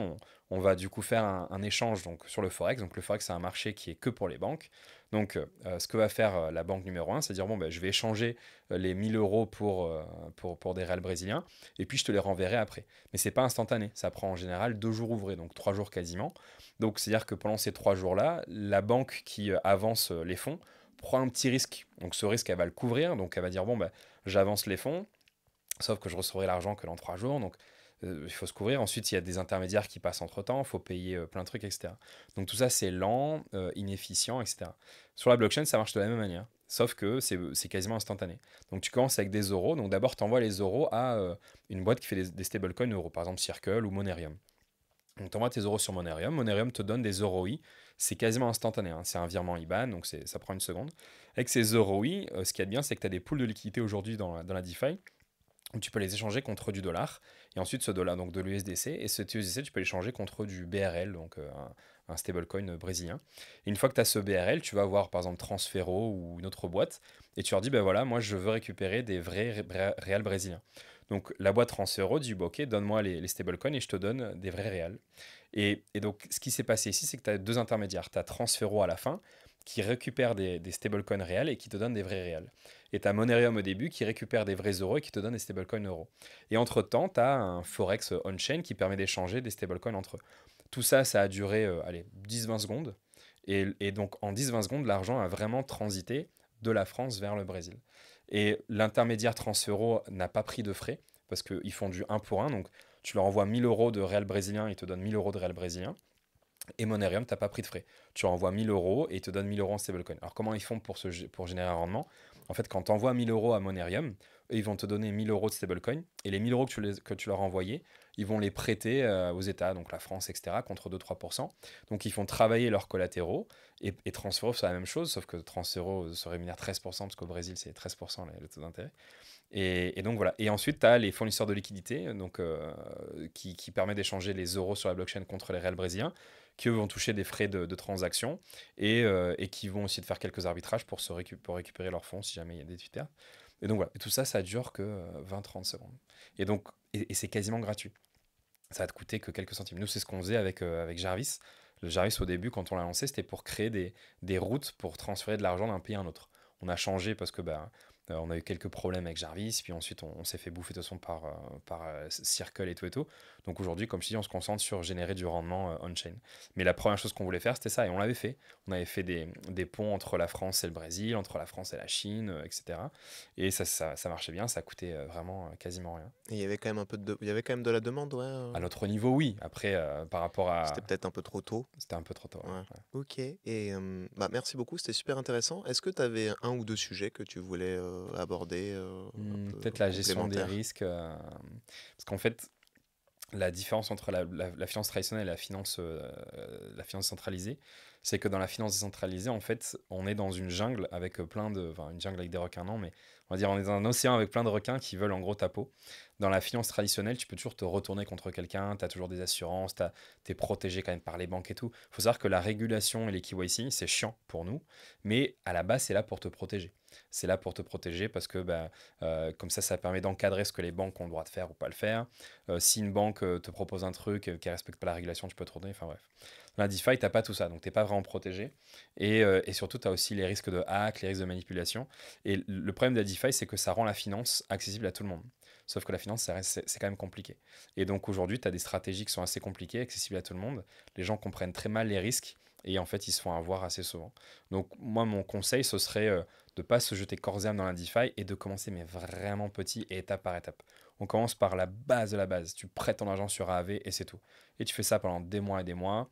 on va du coup faire un échange donc, sur le Forex. Donc le Forex c'est un marché qui est que pour les banques. Donc ce que va faire la banque numéro un, c'est dire bon bah, je vais échanger les 1000 euros pour des réals brésiliens, et puis je te les renverrai après. Mais c'est pas instantané, ça prend en général 2 jours ouvrés, donc 3 jours quasiment. Donc c'est-à-dire que pendant ces 3 jours-là, la banque qui avance les fonds prend un petit risque. Donc ce risque, elle va le couvrir, donc elle va dire, bon, bah, j'avance les fonds, sauf que je recevrai l'argent que dans 3 jours, donc il faut se couvrir. Ensuite, il y a des intermédiaires qui passent entre-temps, il faut payer plein de trucs, etc. Donc tout ça, c'est lent, inefficient, etc. Sur la blockchain, ça marche de la même manière, sauf que c'est quasiment instantané. Donc tu commences avec des euros, donc d'abord tu envoies les euros à une boîte qui fait des stablecoins euros, par exemple Circle ou Monerium. Donc tu envoies tes euros sur Monerium, Monerium te donne des EUROI, c'est quasiment instantané, hein. C'est un virement IBAN, donc ça prend une seconde. Avec ces EUROI, ce qu'il y a de bien, c'est que tu as des pools de liquidité aujourd'hui dans la DeFi, où tu peux les échanger contre du dollar, et ensuite ce dollar, donc de l'USDC, et cet USDC, tu peux l'échanger contre du BRL, donc un stablecoin brésilien. Et une fois que tu as ce BRL, tu vas avoir par exemple Transfero ou une autre boîte, et tu leur dis, ben voilà, moi je veux récupérer des vrais réals brésiliens. Donc la boîte Transfero dit, bah, ok, donne-moi les stablecoins et je te donne des vrais réals. Et donc ce qui s'est passé ici, c'est que tu as deux intermédiaires. Tu as Transfero à la fin, qui récupère des stablecoins réels et qui te donne des vrais réels. Et tu as Monerium au début qui récupère des vrais euros et qui te donne des stablecoins euros. Et entre-temps, tu as un Forex on-chain qui permet d'échanger des stablecoins entre eux. Tout ça, ça a duré allez, 10-20 secondes. Et donc en 10-20 secondes, l'argent a vraiment transité de la France vers le Brésil. Et l'intermédiaire Transfero n'a pas pris de frais parce qu'ils font du 1 pour 1. Donc tu leur envoies 1000 euros de réel brésilien, ils te donnent 1000 euros de réel brésilien. Et Monerium, tu n'as pas pris de frais. Tu leur envoies 1000 euros et ils te donnent 1000 euros en stablecoin. Alors, comment ils font pour générer un rendement? En fait, quand tu envoies 1000 euros à Monerium, eux, ils vont te donner 1000 euros de stablecoin. Et les 1000 euros que tu leur as envoyés, ils vont les prêter aux États, donc la France, etc., contre 2-3%. Donc, ils font travailler leurs collatéraux. Et Transfero, c'est la même chose, sauf que Transfero se rémunère 13%, parce qu'au Brésil, c'est 13% le taux d'intérêt. Et donc voilà. Et ensuite, tu as les fournisseurs de liquidités donc, qui permettent d'échanger les euros sur la blockchain contre les réels brésiliens, qui eux vont toucher des frais de transaction et qui vont aussi de faire quelques arbitrages pour récupérer leurs fonds si jamais il y a des Twitter. Et donc voilà. Et tout ça, ça dure que 20-30 secondes. Et donc, et c'est quasiment gratuit. Ça va te coûter que quelques centimes. Nous, c'est ce qu'on faisait avec Jarvis. Le Jarvis, au début, quand on l'a lancé, c'était pour créer des routes pour transférer de l'argent d'un pays à un autre. On a changé parce que on a eu quelques problèmes avec Jarvis, puis ensuite on s'est fait bouffer de toute façon par Circle et tout et tout. Donc aujourd'hui, comme je dis, on se concentre sur générer du rendement on-chain. Mais la première chose qu'on voulait faire, c'était ça, et on l'avait fait. On avait fait des ponts entre la France et le Brésil, entre la France et la Chine, etc. Et ça marchait bien, ça coûtait vraiment quasiment rien. Et il y avait quand même il y avait quand même de la demande, ouais. À notre niveau, oui. Après, par rapport à... C'était peut-être un peu trop tôt. C'était un peu trop tôt. Ouais. Ouais. Ok. Et merci beaucoup, c'était super intéressant. Est-ce que tu avais un ou deux sujets que tu voulais aborder un peu peut-être la gestion des complémentaires? risques. Parce qu'en fait, la différence entre la finance traditionnelle et la finance centralisée, c'est que dans la finance décentralisée, en fait, on est dans une jungle avec une jungle avec des requins, non, mais on va dire on est dans un océan avec plein de requins qui veulent en gros ta peau. Dans la finance traditionnelle, tu peux toujours te retourner contre quelqu'un, tu as toujours des assurances, tu es protégé quand même par les banques et tout. Il faut savoir que la régulation et les KYC, c'est chiant pour nous, mais à la base, c'est là pour te protéger. C'est là pour te protéger parce que comme ça permet d'encadrer ce que les banques ont le droit de faire ou pas le faire. Si une banque te propose un truc qui ne respecte pas la régulation, tu peux te retourner. Enfin bref. Dans la DeFi, tu n'as pas tout ça, donc tu n'es pas vraiment protégé. Et surtout, tu as aussi les risques de hack, les risques de manipulation. Et le problème de la DeFi, c'est que ça rend la finance accessible à tout le monde. Sauf que la finance, c'est quand même compliqué. Et donc aujourd'hui, tu as des stratégies qui sont assez compliquées, accessibles à tout le monde. Les gens comprennent très mal les risques et en fait, ils se font avoir assez souvent. Donc moi, mon conseil, ce serait de ne pas se jeter corps et âme dans la DeFi et de commencer, mais vraiment petit et étape par étape. On commence par la base de la base. Tu prêtes ton argent sur AAV et c'est tout. Et tu fais ça pendant des mois et des mois.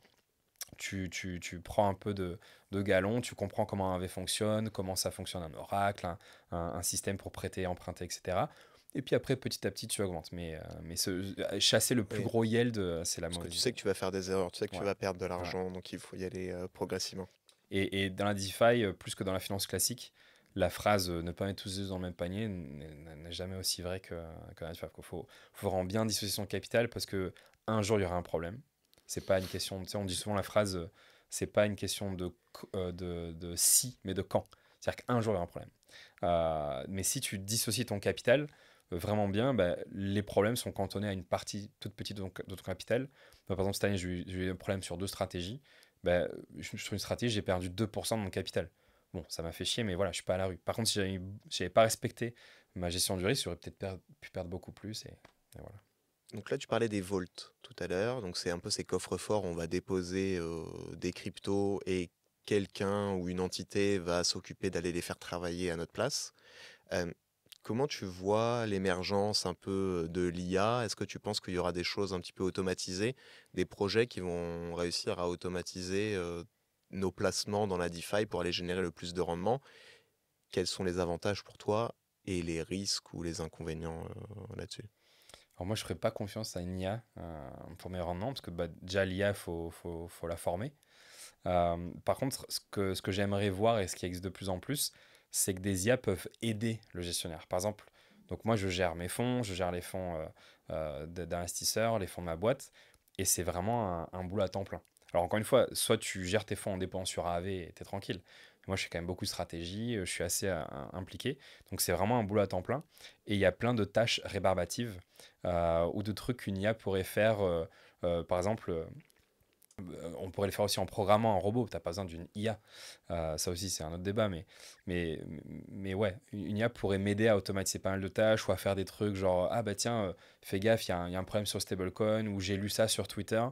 tu prends un peu de galon, tu comprends comment un AV fonctionne, comment ça fonctionne un oracle, un système pour prêter, emprunter, etc. Et puis après, petit à petit, tu augmentes. Chasser le plus Oui. gros yield, c'est la Parce que mauvaise tu sais idée. que tu vas faire des erreurs, tu sais que tu Ouais, vas perdre de ouais. l'argent, donc il faut y aller progressivement. Et dans la DeFi, plus que dans la finance classique, la phrase ne pas mettre tous les œufs dans le même panier n'est jamais aussi vraie que dans la DeFi. Il faut vraiment bien dissocier son capital parce que un jour, il y aura un problème. C'est pas une question, tu sais, on dit souvent la phrase, c'est pas une question de si, mais de quand. C'est-à-dire qu'un jour, il y aura un problème. Mais si tu dissocies ton capital vraiment bien, bah, les problèmes sont cantonnés à une partie toute petite de ton capital. Moi, par exemple, cette année, j'ai eu un problème sur deux stratégies. Bah, sur une stratégie, j'ai perdu 2% de mon capital. Bon, ça m'a fait chier, mais voilà, je suis pas à la rue. Par contre, si j'avais pas respecté ma gestion du risque, j'aurais peut-être pu perdre beaucoup plus. Et voilà. Donc là, tu parlais des vaults tout à l'heure. Donc c'est un peu ces coffres-forts, on va déposer des cryptos et quelqu'un ou une entité va s'occuper d'aller les faire travailler à notre place. Euh, Comment tu vois l'émergence un peu de l'IA? Est-ce que tu penses qu'il y aura des choses un petit peu automatisées, des projets qui vont réussir à automatiser nos placements dans la DeFi pour aller générer le plus de rendement? Quels sont les avantages pour toi et les risques ou les inconvénients là-dessus? Alors moi, je ferais pas confiance à une IA pour mes rendements, parce que bah, déjà, l'IA, faut la former. Par contre, ce que j'aimerais voir et ce qui existe de plus en plus, c'est que des IA peuvent aider le gestionnaire. Par exemple, donc moi je gère mes fonds, je gère les fonds d'investisseurs, les fonds de ma boîte, et c'est vraiment un boulot à temps plein. Alors encore une fois, soit tu gères tes fonds en dépendant sur AAV et t'es tranquille. Moi je fais quand même beaucoup de stratégie, je suis assez impliqué, donc c'est vraiment un boulot à temps plein. Et il y a plein de tâches rébarbatives ou de trucs qu'une IA pourrait faire, par exemple. On pourrait le faire aussi en programmant un robot, tu n'as pas besoin d'une IA. Ça aussi, c'est un autre débat, mais, mais ouais, une IA pourrait m'aider à automatiser pas mal de tâches ou à faire des trucs genre, ah bah tiens, fais gaffe, il y a un problème sur stablecoin ou j'ai lu ça sur Twitter,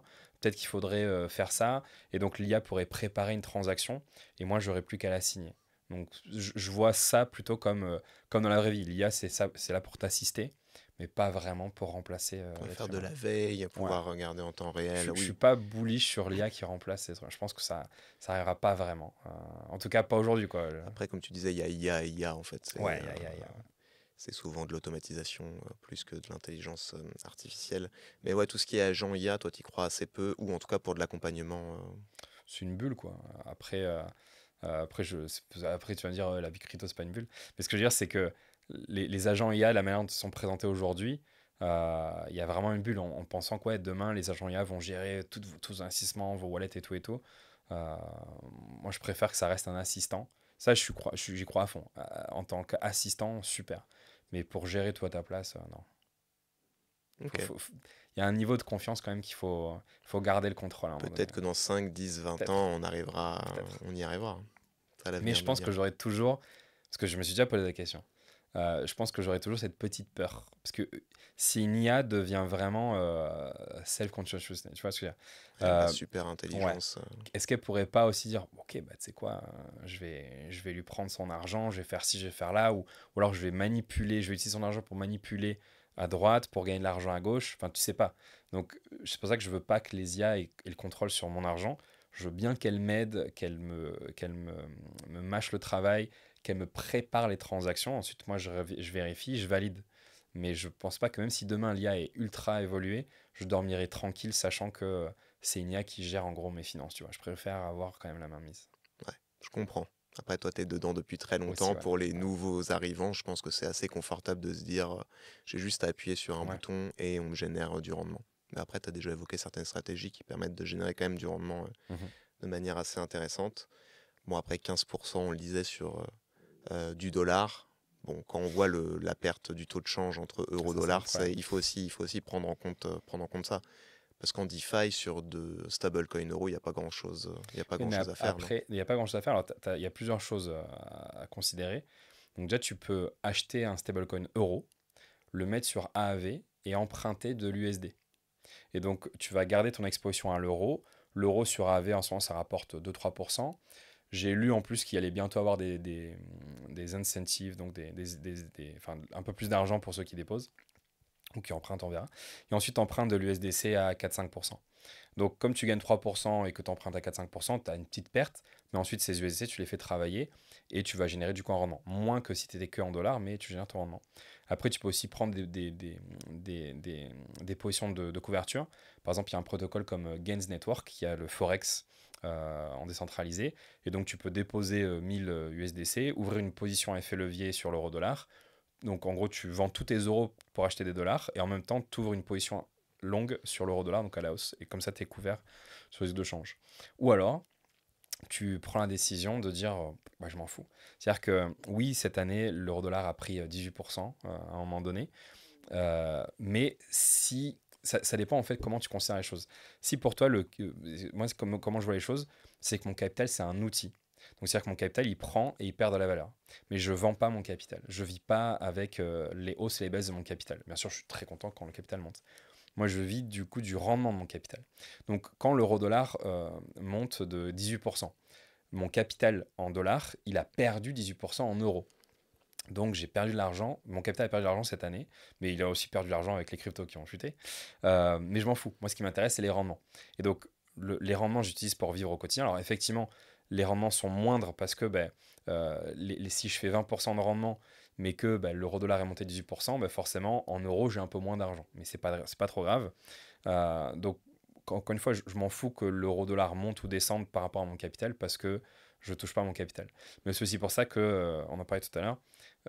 peut-être qu'il faudrait faire ça. Et donc l'IA pourrait préparer une transaction et moi, j'aurais plus qu'à la signer. Donc je vois ça plutôt comme dans la vraie vie. L'IA, c'est là pour t'assister, mais pas vraiment pour remplacer Ouais, faire l'être de humain. la veille, Ouais. pouvoir regarder en temps Je réel, suis oui. pas bullish sur l'IA qui remplace ces trucs. Je pense que ça arrivera pas vraiment. En tout cas, pas aujourd'hui, quoi. Après, comme tu disais, il y a IA et IA en fait. Ouais, ouais. C'est souvent de l'automatisation plus que de l'intelligence artificielle. Mais ouais, tout ce qui est agent IA, toi, tu y crois assez peu, ou en tout cas pour de l'accompagnement. C'est une bulle, quoi. Après, tu vas me dire, la Big Crypto, c'est pas une bulle. Mais ce que je veux dire, c'est que les agents IA, la manière dont ils sont présentés aujourd'hui, il y a vraiment une bulle en pensant que ouais, demain, les agents IA vont gérer tous vos investissements, vos wallets et tout et tout. Euh, Moi, je préfère que ça reste un assistant. Ça, j'y crois à fond. En tant qu'assistant, super. Mais pour gérer tout à ta place, non. Ok. Il y a un niveau de confiance quand même qu'il faut garder le contrôle à un moment donné. Peut-être que dans 5, 10, 20 Peut-être, ans, peut-être. on y arrivera. Ça, Mais l'avenir je nous le pense que dira. j'aurais toujours, parce que je me suis déjà posé la question, je pense que j'aurais toujours cette petite peur. Parce que si une IA devient vraiment self-conscious, tu vois ce que je veux dire? Avec la Euh, super ouais. intelligence. Est-ce qu'elle pourrait pas aussi dire, ok, bah tu sais quoi, je vais lui prendre son argent, je vais faire ci, je vais faire là, ou alors je vais manipuler, je vais utiliser son argent pour manipuler à droite, pour gagner de l'argent à gauche, enfin tu sais pas. Donc c'est pour ça que je veux pas que les IA aient le contrôle sur mon argent. Je veux bien qu'elle m'aide, qu'elle me mâche le travail, qu'elle me prépare les transactions. Ensuite, moi, je vérifie, je valide. Mais je pense pas que même si demain l'IA est ultra évoluée, je dormirai tranquille sachant que c'est une IA qui gère en gros mes finances, tu vois. Je préfère avoir quand même la main mise. Ouais, je comprends. Après, toi, tu es dedans depuis très Aussi, longtemps. ouais. Pour les Ouais. nouveaux arrivants, je pense que c'est assez confortable de se dire j'ai juste à appuyer sur un Ouais. bouton et on me génère du rendement. Mais après, tu as déjà évoqué certaines stratégies qui permettent de générer quand même du rendement Mhm. de manière assez intéressante. Bon, après 15%, on le disait sur du dollar. Bon, quand on voit la perte du taux de change entre Ça, c'est un euro-dollar, problème. il faut aussi prendre en compte ça. Parce qu'en DeFi, sur de stablecoin euro, il n'y a pas grand-chose, il y a pas Oui, mais grand-chose à faire, non? après, il n'y a pas grand-chose à faire. Alors, il y a plusieurs choses à considérer. Donc déjà, tu peux acheter un stablecoin euro, le mettre sur AAV et emprunter de l'USD. Et donc, tu vas garder ton exposition à l'euro. L'euro sur AV, en ce moment, ça rapporte 2-3%. J'ai lu en plus qu'il allait bientôt avoir des incentives, donc enfin, un peu plus d'argent pour ceux qui déposent. ou qui empruntent, on verra. Et ensuite, tu empruntes de l'USDC à 4-5%. Donc, comme tu gagnes 3% et que tu empruntes à 4-5%, tu as une petite perte. Mais ensuite, ces USDC, tu les fais travailler et tu vas générer du coup un rendement. Moins que si tu étais que en dollars, mais tu génères ton rendement. Après, tu peux aussi prendre des positions de couverture. Par exemple, il y a un protocole comme Gains Network qui a le Forex en décentralisé. Et donc, tu peux déposer 1000 USDC, ouvrir une position à effet levier sur l'euro-dollar. Donc, en gros, tu vends tous tes euros pour acheter des dollars et en même temps, tu ouvres une position longue sur l'euro-dollar, donc à la hausse. Et comme ça, tu es couvert sur les risques de change. Ou alors, tu prends la décision de dire bah, je m'en fous. C'est-à-dire que oui, cette année, l'euro-dollar a pris 18% à un moment donné, mais si ça dépend en fait comment tu considères les choses. Si pour toi, moi, comment je vois les choses, c'est que mon capital, c'est un outil. Donc c'est-à-dire que mon capital, il prend et il perd de la valeur. Mais je ne vends pas mon capital. Je ne vis pas avec les hausses et les baisses de mon capital. Bien sûr, je suis très content quand le capital monte. Moi, je vis du coup du rendement de mon capital. Donc, quand l'euro-dollar monte de 18%, mon capital en dollars, il a perdu 18% en euros. Donc, j'ai perdu de l'argent. Mon capital a perdu de l'argent cette année, mais il a aussi perdu de l'argent avec les cryptos qui ont chuté. Mais je m'en fous. Moi, ce qui m'intéresse, c'est les rendements. Et donc, les rendements, j'utilise pour vivre au quotidien. Alors, effectivement, les rendements sont moindres parce que ben, si je fais 20% de rendement, mais que ben, l'euro-dollar est monté de 18%, ben, forcément, en euros, j'ai un peu moins d'argent. Mais c'est pas trop grave. Donc, encore une fois, je m'en fous que l'euro-dollar monte ou descende par rapport à mon capital parce que je ne touche pas à mon capital. Mais c'est aussi pour ça que, on en parlait tout à l'heure,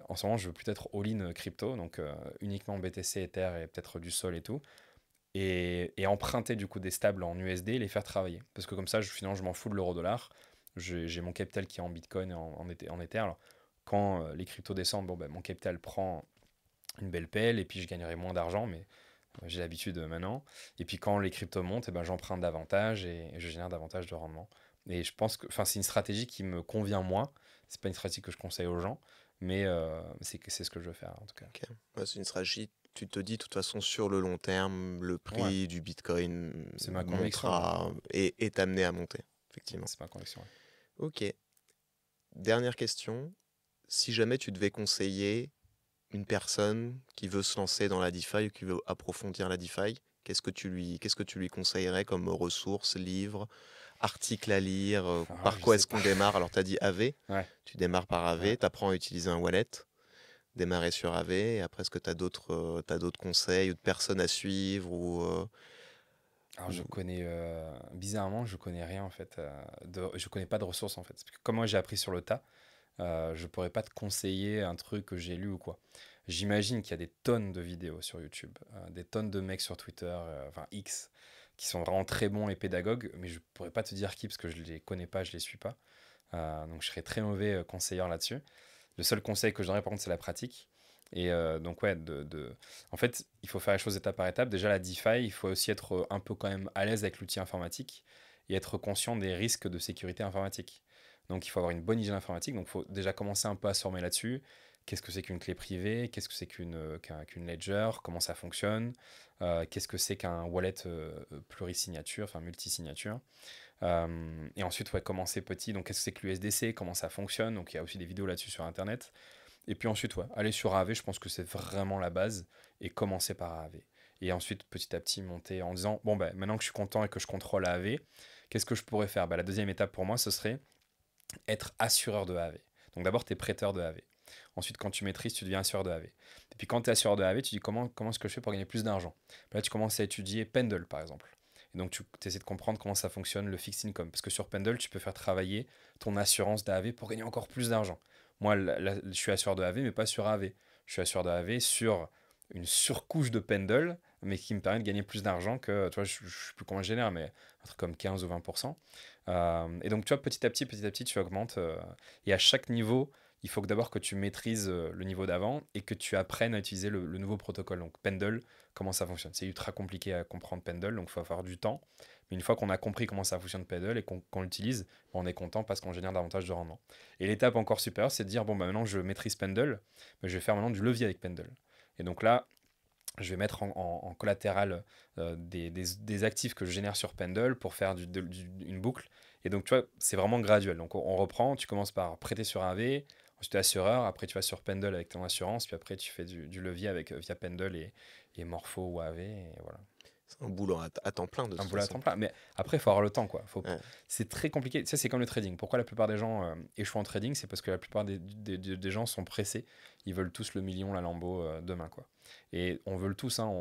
en ce moment, je veux peut-être être all-in crypto, donc uniquement BTC, Ether et peut-être du Sol et tout, et emprunter du coup des stables en USD et les faire travailler. Parce que comme ça, finalement, je m'en fous de l'euro-dollar. J'ai mon capital qui est en Bitcoin et en Ether. Alors, quand les cryptos descendent, bon, ben, mon capital prend une belle pelle et puis je gagnerai moins d'argent, mais j'ai l'habitude maintenant. Et puis quand les cryptos montent, eh ben, j'emprunte davantage et je génère davantage de rendement. Et je pense que c'est une stratégie qui me convient moins. C'est pas une stratégie que je conseille aux gens, mais c'est ce que je veux faire en tout cas. Ok. Ouais, c'est une stratégie. Tu te dis, de toute façon, sur le long terme, le Ouais, prix du Bitcoin c'est ma conviction. Ouais. montera et est amené à monter, effectivement. C'est ma conviction. Ouais. Ok. Dernière question. Si jamais tu devais conseiller une personne qui veut se lancer dans la DeFi ou qui veut approfondir la DeFi, qu'est-ce que tu lui conseillerais comme ressources, livres, articles à lire, Ah, par je quoi sais est-ce qu'on pas. démarre? Alors, tu as dit AV, Ouais, tu démarres par ouais. AV, tu apprends à utiliser un wallet, démarrer sur AV, et après, est-ce que tu as d'autres conseils ou de personnes à suivre Alors je ou- connais bizarrement, je connais rien en fait. Je connais pas de ressources en fait. Parce que comme moi j'ai appris sur le tas, je pourrais pas te conseiller un truc que j'ai lu ou quoi. J'imagine qu'il y a des tonnes de vidéos sur YouTube, des tonnes de mecs sur Twitter, enfin X, qui sont vraiment très bons et pédagogues, mais je pourrais pas te dire qui parce que je les connais pas, je les suis pas. Donc je serais très mauvais conseiller là-dessus. Le seul conseil que je donnerais par contre c'est la pratique. Et donc ouais, en fait, il faut faire les choses étape par étape. Déjà la DeFi, il faut aussi être un peu quand même à l'aise avec l'outil informatique et être conscient des risques de sécurité informatique. Donc il faut avoir une bonne hygiène informatique. Donc il faut déjà commencer un peu à se former là-dessus. Qu'est-ce que c'est qu'une clé privée? Qu'est-ce que c'est qu'une ledger? Comment ça fonctionne? Qu'est-ce que c'est qu'un wallet plurisignature, enfin multisignature? Et ensuite, ouais, commencer petit. Donc qu'est-ce que c'est que l'USDC? Comment ça fonctionne? Donc il y a aussi des vidéos là-dessus sur Internet. Et puis ensuite, ouais, aller sur AV, je pense que c'est vraiment la base. Et commencer par AV. Et ensuite, petit à petit, monter en disant, bon, ben, maintenant que je suis content et que je contrôle AV, qu'est-ce que je pourrais faire? La deuxième étape pour moi, ce serait être assureur de AV. Donc d'abord, tu es prêteur de AV. Ensuite, quand tu maîtrises, tu deviens assureur de AV. Et puis quand tu es assureur de AV, tu dis comment est-ce que je fais pour gagner plus d'argent? Là, tu commences à étudier Pendle, par exemple. Et donc, tu essaies de comprendre comment ça fonctionne le fixed income. Parce que sur Pendle, tu peux faire travailler ton assurance d'AV pour gagner encore plus d'argent. Moi, là, je suis assureur de AV, mais pas sur AV. Je suis assureur de AV sur une surcouche de Pendle, mais qui me permet de gagner plus d'argent que, tu vois, je ne sais plus comment je génère, mais un truc comme 15 ou 20%. Et donc, tu vois, petit à petit, tu augmentes. Et à chaque niveau, il faut que d'abord que tu maîtrises le niveau d'avant et que tu apprennes à utiliser le nouveau protocole. Donc, Pendle, comment ça fonctionne. C'est ultra compliqué à comprendre Pendle, donc il faut avoir du temps. Mais une fois qu'on a compris comment ça fonctionne Pendle et qu'on l'utilise, on est content parce qu'on génère davantage de rendement. Et l'étape encore supérieure, c'est de dire, bon, bah, maintenant que je maîtrise Pendle, bah, je vais faire maintenant du levier avec Pendle. Et donc là, je vais mettre en collatéral des actifs que je génère sur Pendle pour faire une boucle. Et donc, tu vois, c'est vraiment graduel. Donc, on reprend, tu commences par prêter sur AV, ensuite assureur, après tu vas sur Pendle avec ton assurance, puis après tu fais du levier via Pendle et et morpho ou AV, et voilà. C'est un boulot à temps plein de Un toute boulot à façon. temps plein. Mais après, il faut avoir le temps, quoi. Ouais. C'est très compliqué. Tu sais, c'est comme le trading. Pourquoi la plupart des gens échouent en trading? C'est parce que la plupart des gens sont pressés. Ils veulent tous le million, la Lambo demain, quoi. Et on veut le tous, hein,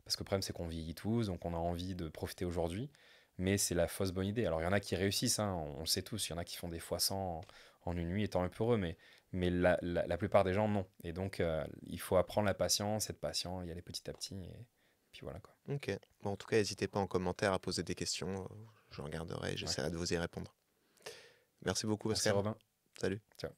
parce que le problème, c'est qu'on vieillit tous, donc on a envie de profiter aujourd'hui. Mais c'est la fausse bonne idée. Alors, il y en a qui réussissent, hein, on le sait tous. Il y en a qui font des fois 100 en une nuit, étant un peu heureux. Mais la plupart des gens, non. Et donc, il faut apprendre la patience, être patient, y aller petit à petit. Et puis voilà, quoi. Ok. Bon, en tout cas, n'hésitez pas en commentaire à poser des questions. Je regarderai et Ouais. j'essaierai de vous y répondre. Merci beaucoup, Merci Pascal. Robin. Salut. Ciao.